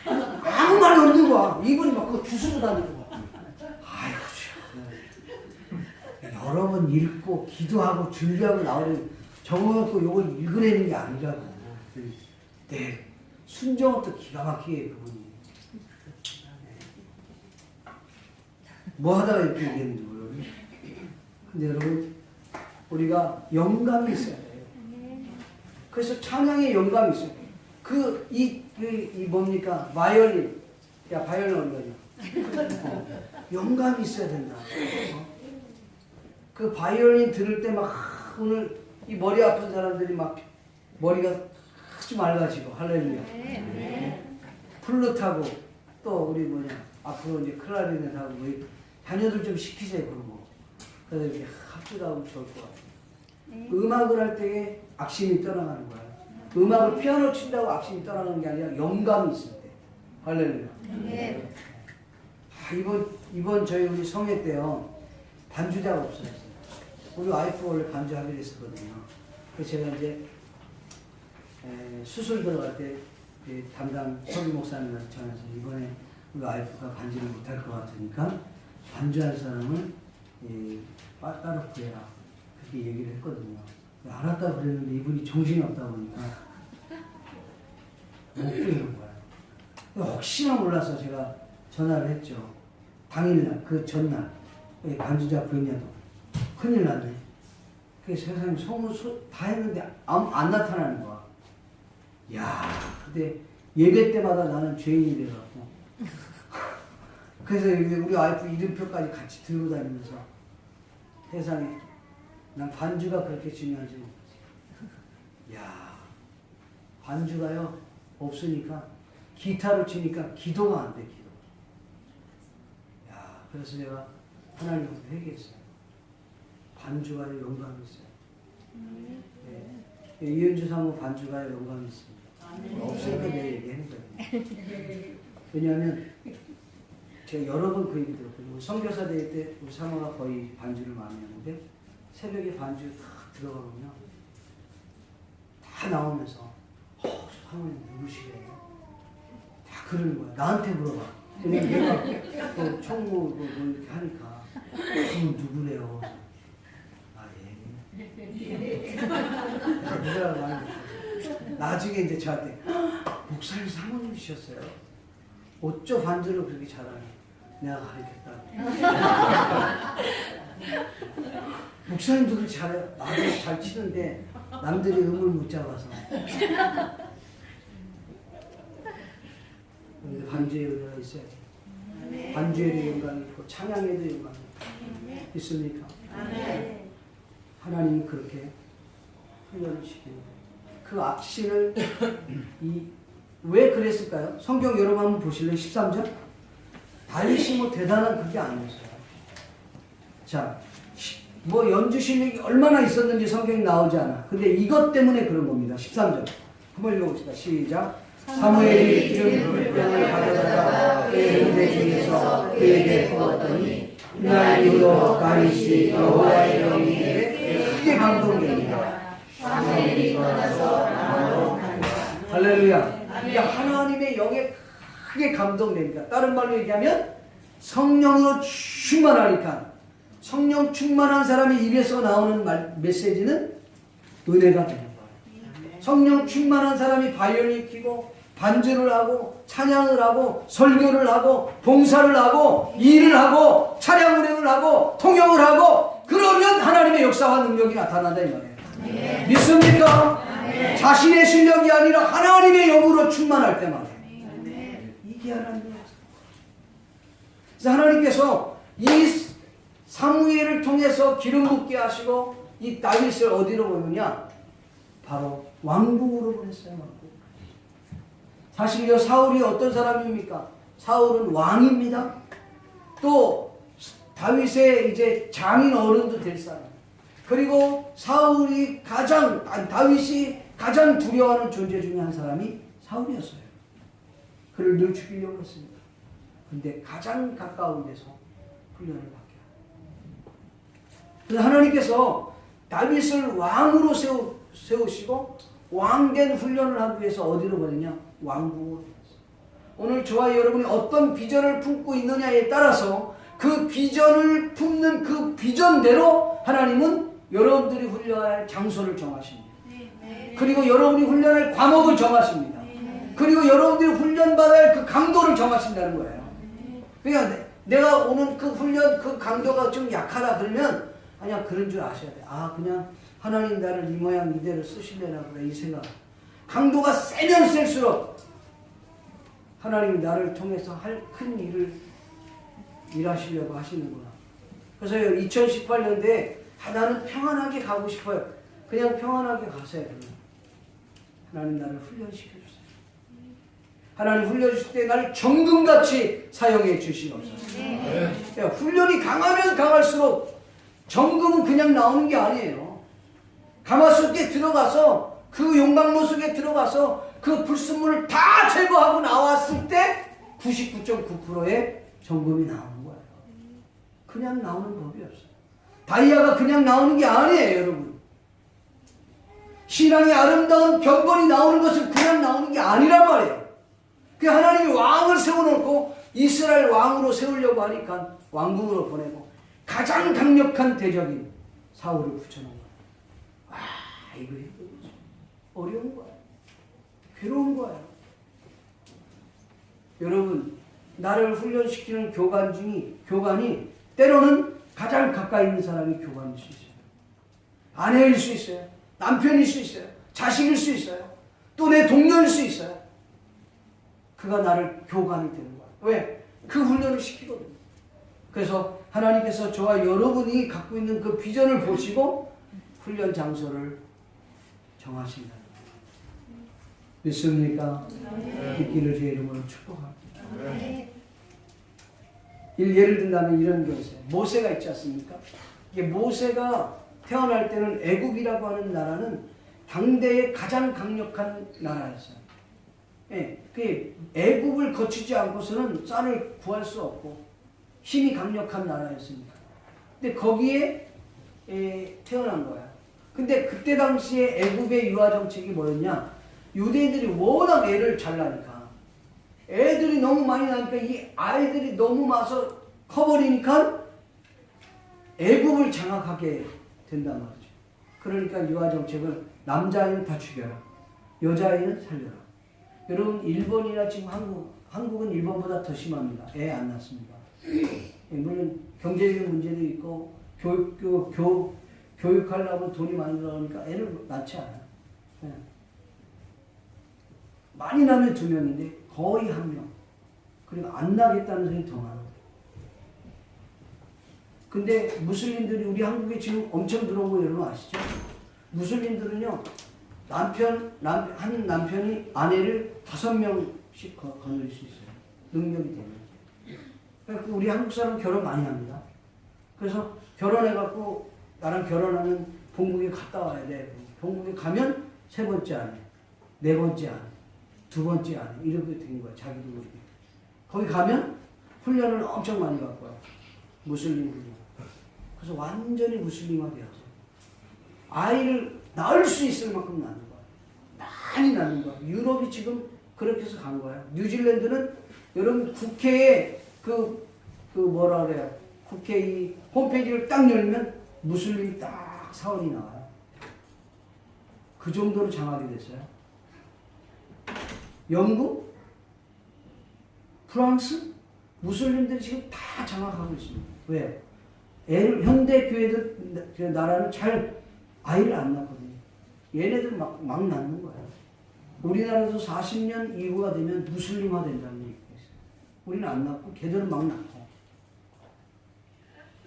아무 말이 없는 거야. 이분이 막 그거 주스고 다니는 거야. 아이고 참. 여러 번 읽고 기도하고 준비하고 나오는 적어갖고 이걸 읽어내는 게 아니라고. 네. 순종은 또 기가 막히게 해, 그분이. 뭐 하다가 이렇게 얘기했는지 모르겠어요. 근데 여러분, 우리가 영감이 있어야 돼요. 그래서 찬양에 영감이 있어요. 이 뭡니까? 바이올린. 야, 바이올린 어디가냐? 영감이 있어야 된다. 그 바이올린 들을 때 막, 오늘 이 머리 아픈 사람들이 막 머리가 아주 맑아지고, 할렐루야. 플룻하고, 또 우리 앞으로 이제 클라리넷하고, 뭐 자녀들 좀 시키세요, 그런 거. 그래서 이렇게 합주하면 좋을 것 같아요. 음악을 할 때에 악심이 떠나가는 거예요. 음악을 피아노 친다고 악심이 떠나가는 게 아니라 영감이 있을 때. 할렐루야. 이번 저희 우리 성회 때요, 반주자가 없어졌어요. 우리 와이프 원래 반주하기로 했었거든요. 그래서 제가 이제 수술 들어갈 때 담당 서기 목사님한테 전해서 이번에 우리 와이프가 반주를 못할 것 같으니까 반주할 사람을 따로 구해라. 그렇게 얘기를 했거든요. 알았다 그랬는데 이분이 정신이 없다 보니까 못 구해는 거야. 혹시나 몰라서 제가 전화를 했죠. 당일날, 그 전날 반주자 구했냐고. 큰일 났네. 그래서 세상에 소문 다 했는데 안 나타나는 거야. 야, 근데 예배 때마다 나는 죄인이 돼갖고. 그래서 우리 와이프 이름표까지 같이 들고 다니면서 세상에 난 반주가 그렇게 중요한지 모르지. 야, 반주가요 없으니까 기타로 치니까 기도가 안 돼, 기도. 야, 그래서 내가 하나님한테 회개했어요. 반주가요 영광이 있어요. 네. 이은주 사모 반주가요 영광이 있습니다. 없으니까 내가 얘기하는 거예요. 왜냐하면 제가 여러 번 그 얘기 들었거든요. 선교사 대회 때 우리 사모가 거의 반주를 많이 하는데 새벽에 반주 탁 들어가면요 다 나오면서 사모님 누구시래요? 다 그러는 거야. 나한테 물어봐. 왜냐면 내가 또 총무도 뭐 이렇게 하니까 그분 누구래요? 아 예. 내가 많이 나중에 이제 저한테 목사님 사모님이셨어요? 어쩌 반주를 그렇게 잘하니? 내가 가르쳤다. 목사님도 그렇게 잘해요. 나도 잘 치는데 남들이 음을 못 잡아서. 근데 반주의 은혜가 있어야지. 반주에도 영광이 있고 찬양에도 영광이 있습니까? 하나님이 그렇게 훈련을 시키는 거예요. 그 악신을 왜 그랬을까요? 성경 여러분 한번 보실래요? 13절? 다윗이 뭐 대단한 그게 아니었어요. 자, 뭐 연주 실력이 얼마나 있었는지 성경이 나오지 않아. 근데 이것 때문에 그런 겁니다. 13절. 한번 읽어봅시다. 시작. 사무엘이 기름 물병을 가져다가 그의 무대 중에서 그에게 부었더니 그날 이후로 다윗이 여호와의 영이 크게 감동됩니다. 사무엘이 떠나서 나로 간다. 할렐루야. 그러니까 하나님의 영에 크게 감동됩니다. 다른 말로 얘기하면 성령으로 충만하니까 성령 충만한 사람의 입에서 나오는 메시지는 은혜가 되는 거예요. 성령 충만한 사람이 바이올린 키고 반주를 하고 찬양을 하고 설교를 하고 봉사를 하고 일을 하고 차량 운행을 하고 통역을 하고 그러면 하나님의 역사와 능력이 나타난다 이 말이에요. 네. 믿습니까? 네. 자신의 실력이 아니라 하나님의 영으로 충만할 때 말이에요. 네. 이게 하나님의 역사. 그래서 하나님께서 이 사무엘을 통해서 기름 붓게 하시고 이 다윗을 어디로 보느냐? 바로 왕궁으로 보냈어요. 왕궁. 사실요 사울이 어떤 사람입니까? 사울은 왕입니다. 또 다윗의 이제 장인 어른도 될 사람. 그리고 다윗이 가장 두려워하는 존재 중에 한 사람이 사울이었어요. 그를 늘 죽이려고 했습니다. 근데 가장 가까운 데서 훈련을 받게 합니다. 그래서 하나님께서 다윗을 왕으로 세우시고 왕된 훈련을 하기 위해서 어디로 보내냐? 왕궁으로 보냈어요. 오늘 저와 여러분이 어떤 비전을 품고 있느냐에 따라서 그 비전을 품는 그 비전대로 하나님은 여러분들이 훈련할 장소를 정하십니다. 그리고 여러분이 훈련할 과목을 정하십니다. 그리고 여러분들이 훈련받아야 할 그 강도를 정하신다는 거예요. 그러니까 내가 오늘 그 훈련 그 강도가 좀 약하다 그러면 아니야 그런 줄 아셔야 돼. 아 그냥 하나님 나를 이 모양 이대로 쓰실래나 보다 이 생각. 강도가 세면 셀수록 하나님이 나를 통해서 할 큰 일을 일하시려고 하시는구나. 그래서 2018년도에 나는 평안하게 가고 싶어요. 그냥 평안하게 가세요. 하나님 나를 훈련시켜주세요. 하나님 훈련주실 때 나를 정금같이 사용해 주시옵소서. 훈련이 강하면 강할수록 정금은 그냥 나오는 게 아니에요. 가마솥에 들어가서 그 용광로 속에 들어가서 그 불순물을 다 제거하고 나왔을 때 99.9%의 정금이 나오는 거예요. 그냥 나오는 법이 없어요. 다이아가 그냥 나오는 게 아니에요, 여러분. 신앙의 아름다운 경건이 나오는 것은 그냥 나오는 게 아니란 말이에요. 그 하나님이 왕을 세워놓고 이스라엘 왕으로 세우려고 하니까 왕궁으로 보내고 가장 강력한 대적인 사울을 붙여놓은 거예요. 이거 어려운 거예요. 괴로운 거예요. 여러분, 나를 훈련시키는 교관이 때로는 가장 가까이 있는 사람이 교관일 수 있어요. 아내일 수 있어요. 남편일 수 있어요. 자식일 수 있어요. 또 내 동료일 수 있어요. 그가 나를 교관이 되는 거예요. 왜? 그 훈련을 시키거든요. 그래서 하나님께서 저와 여러분이 갖고 있는 그 비전을 보시고 훈련 장소를 정하신다. 믿습니까? 믿기를 제 이름으로 축복합니다. 예를 든다면 이런 게 있어요. 모세가 있지 않습니까? 이게 모세가 태어날 때는 애굽이라고 하는 나라는 당대의 가장 강력한 나라였어요. 그 애굽을 거치지 않고서는 쌀을 구할 수 없고 힘이 강력한 나라였습니다. 근데 거기에 태어난 거야. 근데 그때 당시에 애굽의 유아 정책이 뭐였냐? 유대인들이 워낙 애를 잘 낳으니까 애들이 너무 많이 나니까 이 아이들이 너무 마서 커버리니까 애굽을 장악하게 된단 말이죠. 그러니까 유아 정책을 남자아이는 다 죽여라. 여자아이는 살려라. 여러분 일본이나 지금 한국은 일본보다 더 심합니다. 애 안 낳습니다. 물론 경제적인 문제도 있고 교육하려면 돈이 많이 들어가니까 애를 낳지 않아요. 네. 많이 낳으면 2명인데 거의 1명. 그리고 안 나겠다는 사람이 더 많아요. 근데 무슬림들이 우리 한국에 지금 엄청 들어온 거 여러분 아시죠? 무슬림들은요, 한 남편이 아내를 5명씩 거느릴 수 있어요. 능력이 되면. 그러니까 우리 한국 사람은 결혼 많이 합니다. 그래서 결혼해갖고 나랑 결혼하면 본국에 갔다 와야 돼. 본국에 가면 3번째 아내, 4번째 아내, 2번째 아내 이렇게 된 거야. 자기도 모르게. 거기 가면 훈련을 엄청 많이 받고 와요. 무슬림 훈련. 그래서 완전히 무슬림화 되었어요. 아이를 낳을 수 있을 만큼 낳는 거야. 많이 낳는 거야. 유럽이 지금 그렇게 해서 간 거야. 뉴질랜드는 여러분 국회에 뭐라 그래요? 국회 이 홈페이지를 딱 열면 무슬림이 딱 사원이 나와요. 그 정도로 장악이 됐어요. 영국, 프랑스, 무슬림들이 지금 다 장악하고 있습니다. 왜? 현대 교회들 나라는 잘 아이를 안 낳거든요. 얘네들 막 낳는 거야. 우리나라도 40년 이후가 되면 무슬림화 된다는 얘기가 있어요. 우리는 안 낳고 걔들은 막 낳고.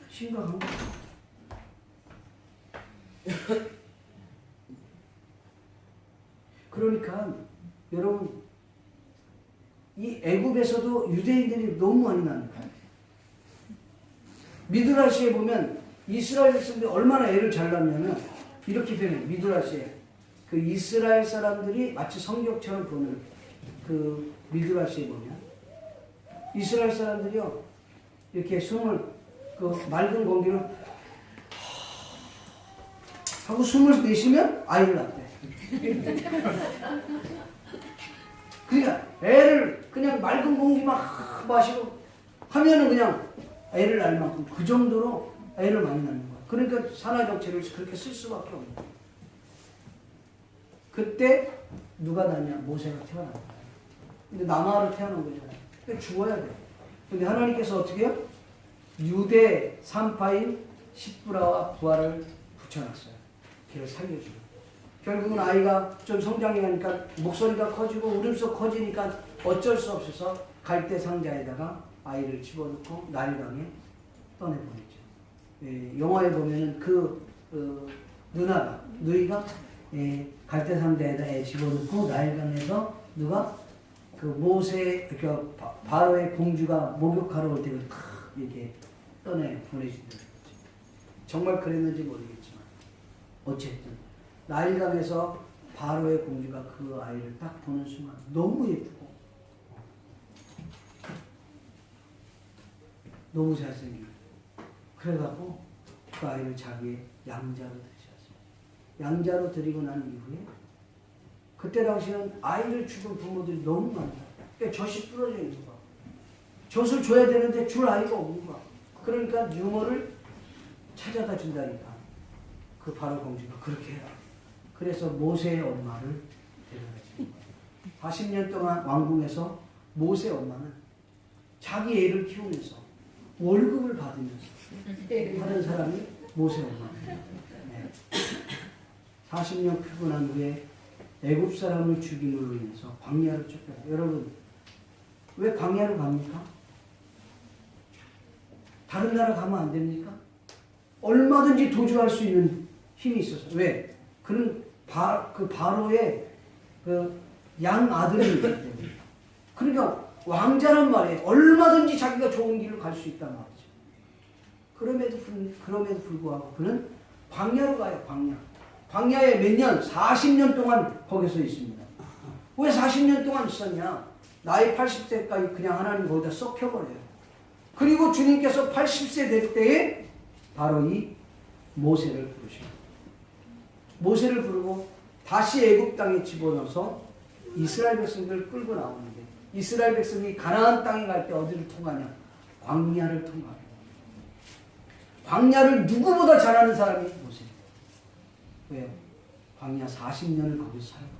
심각한 거죠. 그러니까 여러분 이 애굽에서도 유대인들이 너무 많이 낳는 거예요. 미드라시에 보면 이스라엘 백성들이 얼마나 애를 잘 낳냐면 이렇게 표현해요. 미드라시에 그 이스라엘 사람들이 마치 성경처럼 보는 그 미드라시에 보면 이스라엘 사람들이요 이렇게 숨을 그 맑은 공기를 하고 숨을 내쉬면 아이를 낳대. 그러니까 애를 그냥 맑은 공기만 마시고 하면은 그냥 애를 낳을 만큼 그 정도로 애를 많이 낳는 거야. 그러니까 산하 정책을 그렇게 쓸 수밖에 없는 거야. 그때 누가 낳냐? 모세가 태어난 거야. 근데 남아로 태어난 거잖아요. 그러니까 죽어야 돼. 근데 하나님께서 어떻게 해요? 유대 산파인 십브라와 부하를 붙여놨어요. 걔를 살려주고. 결국은 아이가 좀 성장해 가니까 목소리가 커지고 울음소 커지니까 어쩔 수 없어서 갈대 상자에다가 아이를 집어넣고 나일강에 떠내보냈죠. 예, 영화에 보면은 누이가 갈대 상자에다 애 집어넣고 나일강에서 누가 그 모세 그 바로의 공주가 목욕하러 올 때 이렇게 떠내 보내주더라고요. 정말 그랬는지 모르겠지만 어쨌든 나일강에서 바로의 공주가 그 아이를 딱 보는 순간 너무 예쁘고 너무 잘생기고 그래갖고 그 아이를 자기의 양자로 들이셨어요. 양자로 들이고 난 이후에 그때 당시에는 아이를 죽은 부모들이 너무 많다. 그러니까 젖이 부러져 있는 거야. 젖을 줘야 되는데 줄 아이가 없는 거야. 그러니까 유모를 찾아다 준다니까. 그 바로 공주가 그렇게 해라. 그래서 모세의 엄마를 데려다 준 거야. 40년 동안 왕궁에서 모세 엄마는 자기 애를 키우면서 월급을 받으면서 하는 사람이 모세 엄마입니다. 네. 40년 크고 난 후에 애굽 사람을 죽임으로 인해서 광야로 쫓겨요. 여러분 왜 광야로 갑니까? 다른 나라 가면 안 됩니까? 얼마든지 도주할 수 있는 힘이 있어서. 왜? 그는 그 바로의 그 양 아들이기 때문에. 그러니까 왕자란 말이에요. 얼마든지 자기가 좋은 길을 갈 수 있단 말이죠. 그럼에도 불구하고 그는 광야로 가요. 광야에 몇 년? 40년 동안 거기서 있습니다. 왜 40년 동안 있었냐? 나이 80세까지 그냥 하나님 거기다 썩혀버려요. 그리고 주님께서 80세 될 때에 바로 이 모세를 부르셔요. 모세를 부르고 다시 애굽 땅에 집어넣어서 이스라엘 백성들을 끌고 나오는데, 이스라엘 백성이 가나안 땅에 갈 때 어디를 통하냐? 광야를 통하냐. 광야를 누구보다 잘하는 사람이 모세. 왜요? 광야 40년을 거기서 살았거든요.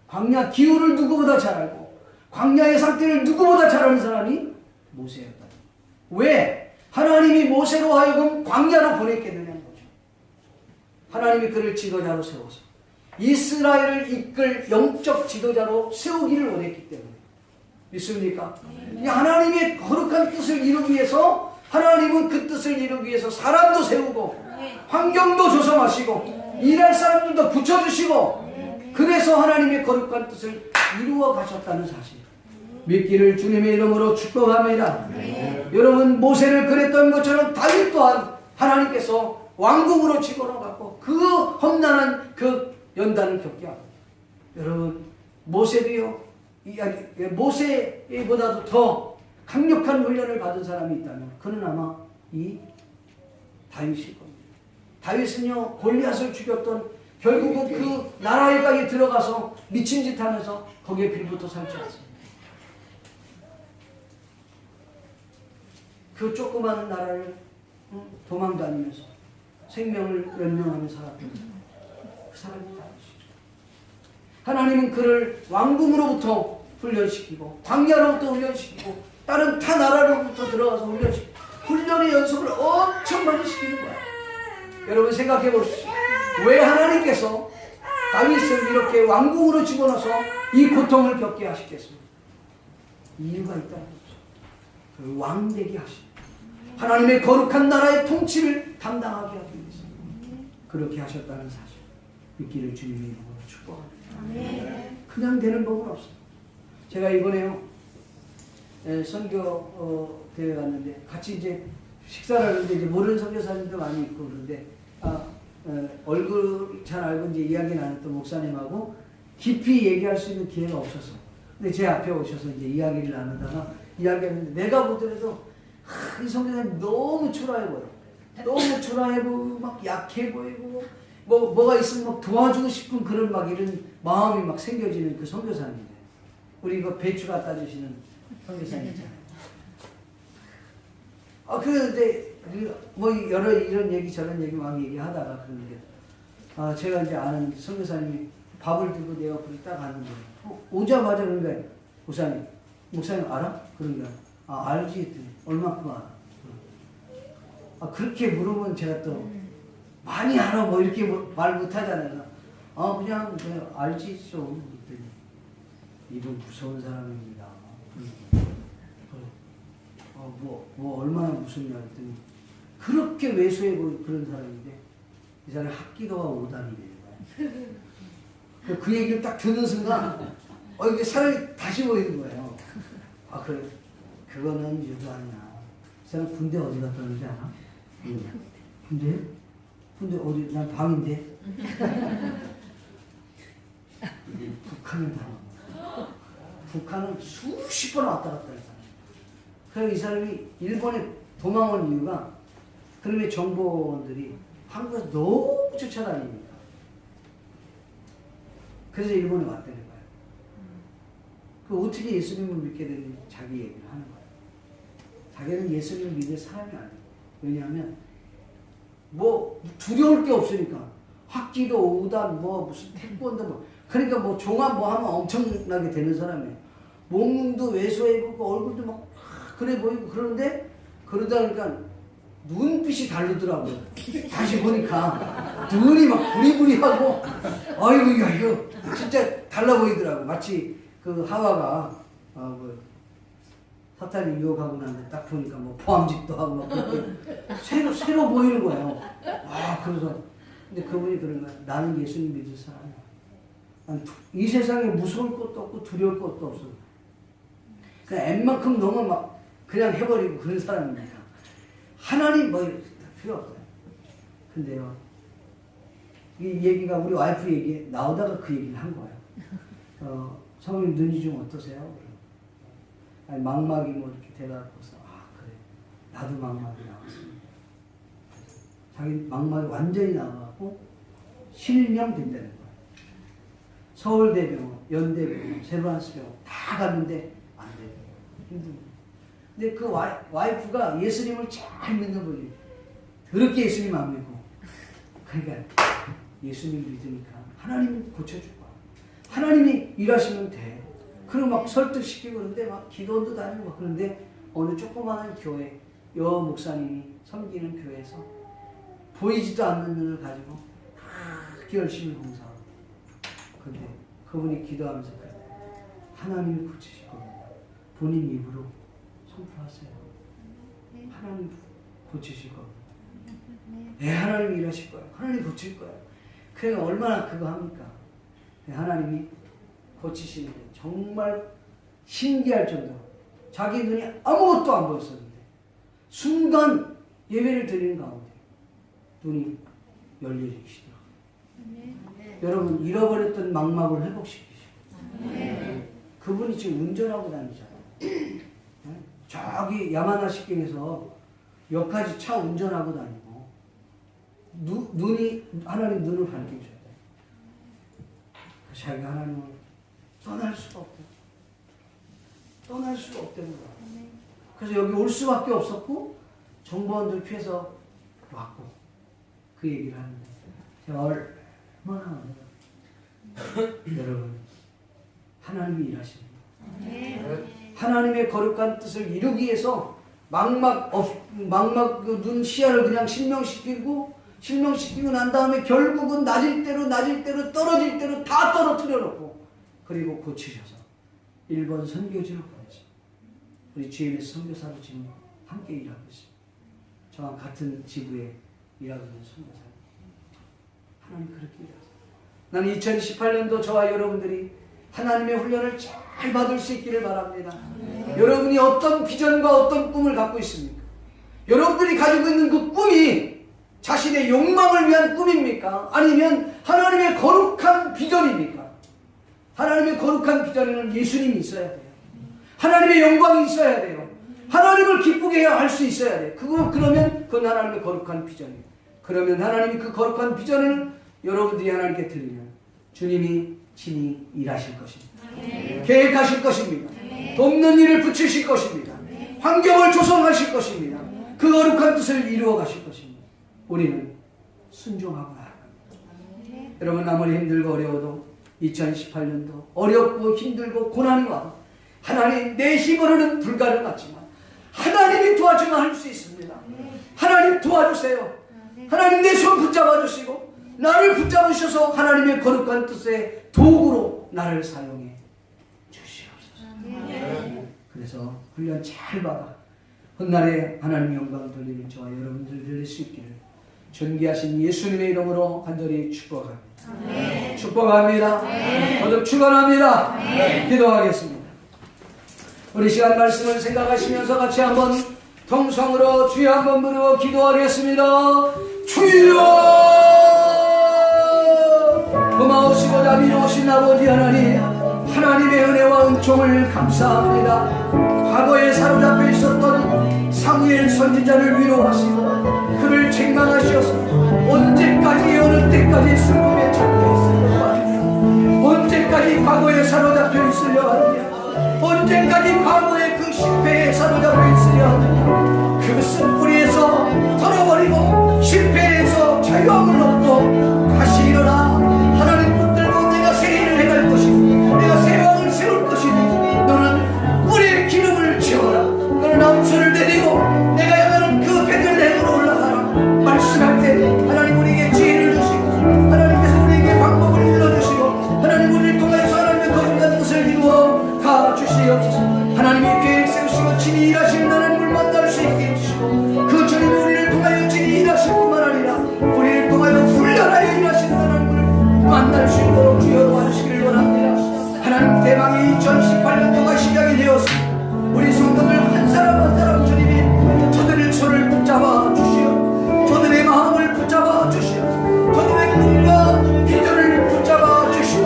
광야 기후를 누구보다 잘 알고 광야의 상태를 누구보다 잘 아는 사람이 모세였다. 왜? 하나님이 모세로 하여금 광야로 보냈게 되는 거죠. 하나님이 그를 지도자로 세워서 이스라엘을 이끌 영적 지도자로 세우기를 원했기 때문에. 믿습니까? 이 하나님의 거룩한 뜻을 이루기 위해서, 하나님은 그 뜻을 이루기 위해서 사람도 세우고 환경도 조성하시고 일할 사람들도 붙여주시고, 그래서 하나님의 거룩한 뜻을 이루어 가셨다는 사실 믿기를 주님의 이름으로 축복합니다. 여러분, 모세를 그랬던 것처럼 다윗 또한 하나님께서 왕궁으로 집어넣어갖고 그 험난한 그 연단을 겪게 하고, 여러분 모세도요, 모세보다도 더 강력한 훈련을 받은 사람이 있다면 그는 아마 이 다윗일 겁니다. 다윗은요, 골리앗을 죽였던, 결국은 그 나라에까지 들어가서 미친 짓 하면서 거기에 빌부터 살지 않습니다. 그 조그마한 나라를 도망 다니면서 생명을 연명하며 살았던 그 사람이 다윗이죠. 하나님은 그를 왕궁으로부터 훈련시키고 광야로부터 훈련시키고 다른 타 나라로부터 들어가서 훈련시키고 훈련의 연속을 엄청 많이 시키는 거야. 여러분 생각해 보십시오. 왜 하나님께서 다윗을 이렇게 왕궁으로 집어넣어서 이 고통을 겪게 하시겠습니까? 이유가 있다는 거죠. 그 왕되게 하십니다. 하나님의 거룩한 나라의 통치를 담당하게 하기 위해서 그렇게 하셨다는 사실 믿기를 주님의 이름으로 축복합니다. 그냥 되는 법은 없어요. 제가 이번에요, 선교 대회 갔는데 같이 이제 식사를 하는데 이제 모르는 선교사님도 많이 있고 그런데 얼굴 잘 알고 이제 이야기 나눴던 목사님하고 깊이 얘기할 수 있는 기회가 없어서, 근데 제 앞에 오셔서 이제 이야기를 나누다가 이야기했는데, 내가 보더라도 이 선교사님 너무 초라해 보여. 너무 초라해 보이고 막 약해 보이고 뭐가 있으면 막 도와주고 싶은 그런 막 이런 마음이 막 생겨지는 그 선교사님이에요. 우리 이거 배추 갖다 주시는 선교사님 있잖아요. 근데 뭐 여러 이런 얘기 저런 얘기 막 얘기하다가 그런데 제가 이제 아는 선교사님이 밥을 들고 내 옆으로 딱 가는 거예요. 오자마자 그런 거예요. 목사님 알아? 그런 거예요. 알지 했더니 얼마큼 알아? 그렇게 물으면 제가 또 많이 알아 뭐 이렇게 말 못하잖아요. 그냥 알지 좀 했더니 이분 무서운 사람입니다. 뭐 얼마나 무섭냐 했더니 그렇게 왜소해 보이는 그런 사람인데 이 사람이 학기도가 5단이 되는 거야. 그 얘기를 딱 듣는 순간 이게 사람이 다시 보이는 거예요. 그래. 그거는 유도 아니야. 이 사람 군대 어디 갔다 오는지 알아? 군대? 군대 어디? 난 방인데. 북한을 당한. 북한은 수십 번 왔다 갔다 했잖아. 그래서 이 사람이 일본에 도망온 이유가, 그놈의 정보원들이 한국에서 너무 쫓아다니니까. 그래서 일본에 왔다는 거예요. 어떻게 예수님을 믿게 되는지 자기 얘기를 하는 거예요. 자기는 예수님을 믿을 사람이 아니에요. 왜냐하면 뭐 두려울 게 없으니까. 학기도 5단 무슨 태권도 그러니까 뭐 종합 하면 엄청나게 되는 사람이에요. 몸도 왜소해 보이고 얼굴도 막 그래 보이고 그러는데, 그러다 보니까 눈빛이 다르더라고요. 다시 보니까 눈이 막 부리부리하고 아이고 야 이거 진짜 달라 보이더라고. 마치 그 하와가 사탄이 유혹하고 난데 딱 보니까 뭐 포함직도 하고 막 그렇게 새로 보이는 거예요. 그래서 근데 그분이 그런 거야. 나는 예수님 믿을 사람이야. 이 세상에 무서울 것도 없고 두려울 것도 없어. 그냥 웬만큼 너무 막 그냥 해버리고 그런 사람입니다. 하나님 필요 없어요. 근데요, 이 얘기가 우리 와이프 얘기 나오다가 그 얘기를 한 거예요. 성우님 눈이 좀 어떠세요? 아니, 망막이 뭐 이렇게 대답해서 그래, 나도 망막이 나왔습니다. 자기 망막이 완전히 나와갖고 실명된다는 거예요. 서울대병원, 연대병원, 세브란스병원 다 갔는데 안 돼요. 힘듭니다. 근데 그 와이프가 예수님을 잘 믿는 분이 그렇게 예수님 안 믿고 그러니까 예수님 믿으니까 하나님이 고쳐줄 거야. 하나님이 일하시면 돼. 그리고 막 설득시키고 그러는데 막 기도원도 다니고 막 그런데 어느 조그마한 교회 여 목사님이 섬기는 교회에서 보이지도 않는 눈을 가지고 그렇게 열심히 봉사하고 그런데 그분이 기도하면서 그래요. 하나님이 고치실 겁니다. 본인 입으로 선포하세요. 하나님 고치실 겁니다. 네, 하나님이 일하실 거예요. 하나님 고칠 거예요. 그러니까 얼마나 그거 합니까? 하나님이 고치시는데 정말 신기할 정도로 자기 눈이 아무것도 안 보였었는데 순간 예배를 드리는 가운데 눈이 열려지기 시작합니다. 여러분 잃어버렸던 망막을 회복시키시고 그분이 지금 운전하고 다니잖아요. 저기 야마나시경에서 여기까지 차 운전하고 다니고 눈이 하나님 눈을 밝혀줘야 돼요. 자기가 하나님을 떠날 수가 없다. 떠날 수가 없다는 거야. 그래서 여기 올 수밖에 없었고 정보원들 피해서 왔고 그 얘기를 하는데 제가 얼마나 여러분 하나님이 일하십니다. 하나님의 거룩한 뜻을 이루기 위해서 망막 그 눈 시야를 그냥 실명시키고 난 다음에 결국은 낮을 대로 떨어질 대로 다 떨어뜨려 놓고 그리고 고치셔서 일본 선교지로 보내죠. 우리 GMS 선교사로 지금 함께 일하고 있습니다. 저와 같은 지부에 일하고 있는 선교사. 하나님 그렇게 일하세요. 나는 2018년도 저와 여러분들이 하나님의 훈련을 잘 받을 수 있기를 바랍니다. 여러분이 어떤 비전과 어떤 꿈을 갖고 있습니까? 여러분들이 가지고 있는 그 꿈이 자신의 욕망을 위한 꿈입니까? 아니면 하나님의 거룩한 비전입니까? 하나님의 거룩한 비전에는 예수님이 있어야 돼요. 하나님의 영광이 있어야 돼요. 하나님을 기쁘게 할 수 있어야 돼요. 그러면 그건 하나님의 거룩한 비전이에요. 그러면 하나님이 그 거룩한 비전을 여러분들이 하나님께 드리면 주님이 친히 일하실 것입니다. 계획하실 것입니다. 돕는 일을 붙이실 것입니다. 환경을 조성하실 것입니다. 그 거룩한 뜻을 이루어 가실 것입니다. 우리는 순종하고 나아갑니다. 여러분 아무리 힘들고 어려워도 2018년도 어렵고 힘들고 고난이 와도 하나님 내 힘으로는 불가능하지만 하나님이 도와주면 할 수 있습니다. 하나님 도와주세요. 하나님 내 손 붙잡아 주시고 나를 붙잡으셔서 하나님의 거룩한 뜻의 도구로 나를 사용해 주시옵소서. 그래서 훈련 잘 받아 훗날에 하나님의 영광을 돌리는 저와 여러분들 드릴 수 있기를 존귀하신 예수님의 이름으로 간절히 축복합니다. 축복합니다. 거듭 축원합니다. 기도하겠습니다. 우리 시간 말씀을 생각하시면서 같이 한번 통성으로 주여 한번 부르고 기도하겠습니다. 주여! 고마우시고 자비로우신 아버지 하나님의 은혜와 은총을 감사합니다. 과거에 사로잡혀 있었던 사무엘 선지자를 위로하시고 그를 책망하셔서 언제까지 어느 때까지 슬픔에 잠겨 있으려고 하느냐, 언제까지 과거에 사로잡혀 있으려고 하느냐, 언제까지 과거의 그 실패에 사로잡혀 있으려 하느냐. 그것은 뿌리에서 털어버리고 실패에서 자유함을 얻고 다시 일어나 하나님 붙들고 내가 새 일을 해갈 것이고 내가 새 왕을 세울 것이니 너는 뿌리에 기름을 채워라. 너는 암소를 내리고 내가 향하는 그 베들레헴으로 올라가라. 말씀할 때 하나님 우리에게 지혜를 주시고 하나님께서 우리에게 방법을 불러주시고 하나님 우리를 통해서 하나님의 거룩한 뜻을 이루어 가주시옵소서. 하나님이 계획 세우시고 친히 일하시는 하나님을 만날 수 있게 해주시고 그 주님이 우리를 통하여 친히 일하실 뿐만 아니라 우리를 통하여 훈련하여 일하시는 하나님을 만날 수 있도록 주여 도와주시기를 원합니다. 하나님 대망의 2018년도가 시작이 되었습니다. 우리 성도들 한 사람 한 사람 주님이 저들의 손을 붙잡아 주시오. 저들의 마음을 붙잡아 주시오. 저들의 꿈과 비전을 붙잡아 주시오.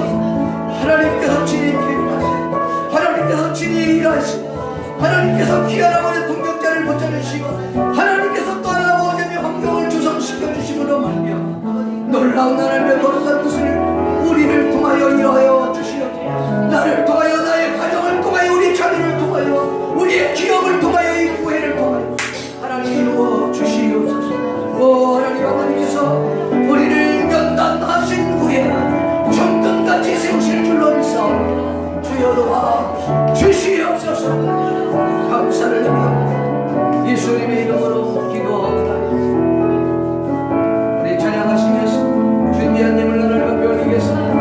하나님께서 친히 계획하시고 하나님께서 친히 일하시고 하나님께서 귀한 아버지 동역자를 붙여주시고 하나님께서 또 하나 아버지의 환경을 조성시켜 주심으로 말미암아 놀라운 하나님의 거룩한 뜻을 우리를 통하여 이루하여 주시옵소서. 나를 통하여, 나의 가정을 통하여, 우리 자녀를 통하여, 우리의 기업을 통하여, 이 교회를 통하여 하나님 이루어 주시옵소서. 오 하나님 아버지께서 우리를 연단하신 후에 정금같이 세우실 줄로 믿사오니 주여 도와 주시옵소서. 감사를 드리옵나이다. 예수님의 이름으로 기도하옵나이다. 우리 찬양하시면서 주님의 님을 하나님과 배우겠습니다.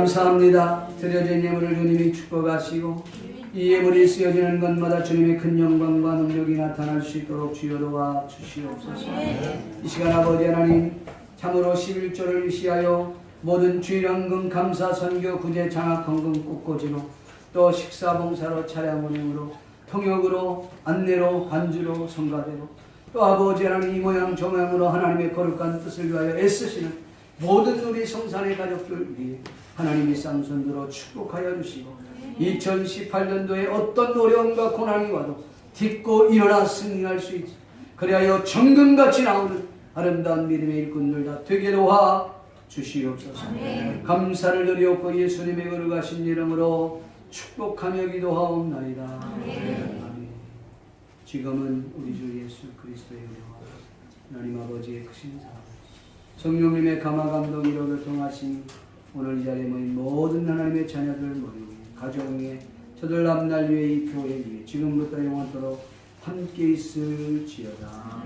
감사합니다. 드려진 예물을 주님이 축복하시고 이 예물이 쓰여지는 것마다 주님의 큰 영광과 능력이 나타날 수 있도록 주여 도와 주시옵소서. 이 시간 아버지 하나님 참으로 11조를 위시하여 모든 주일헌금 감사 선교 구제 장학 헌금 꽃꽂이로 또 식사 봉사로 차량 운행으로 통역으로 안내로 반주로 성가대로 또 아버지 하나님 이 모양 저 모양으로 하나님의 거룩한 뜻을 위하여 애쓰시는 모든 우리 성산의 가족들 위해 하나님이 쌍손으로 축복하여 주시고 2018년도에 어떤 어려움과 고난이 와도 딛고 일어나 승리할 수 있지. 그리하여 정금같이 나오는 아름다운 믿음의 일꾼들 다 되게 도와 주시옵소서. 감사를 드리옵고 예수님의 거룩하신 이름으로 축복하며 기도하옵나이다. 아멘. 지금은 우리 주 예수 그리스도의 은혜와 하나님 아버지의 크신 사랑, 성령님의 감화 감동 이로 교통하신 오늘 이 자리에 모인 모든 하나님의 자녀들 모이고 가정 위에 저들 남날 위에 이 교회 위에 지금부터 영원토록 함께 있을지어다.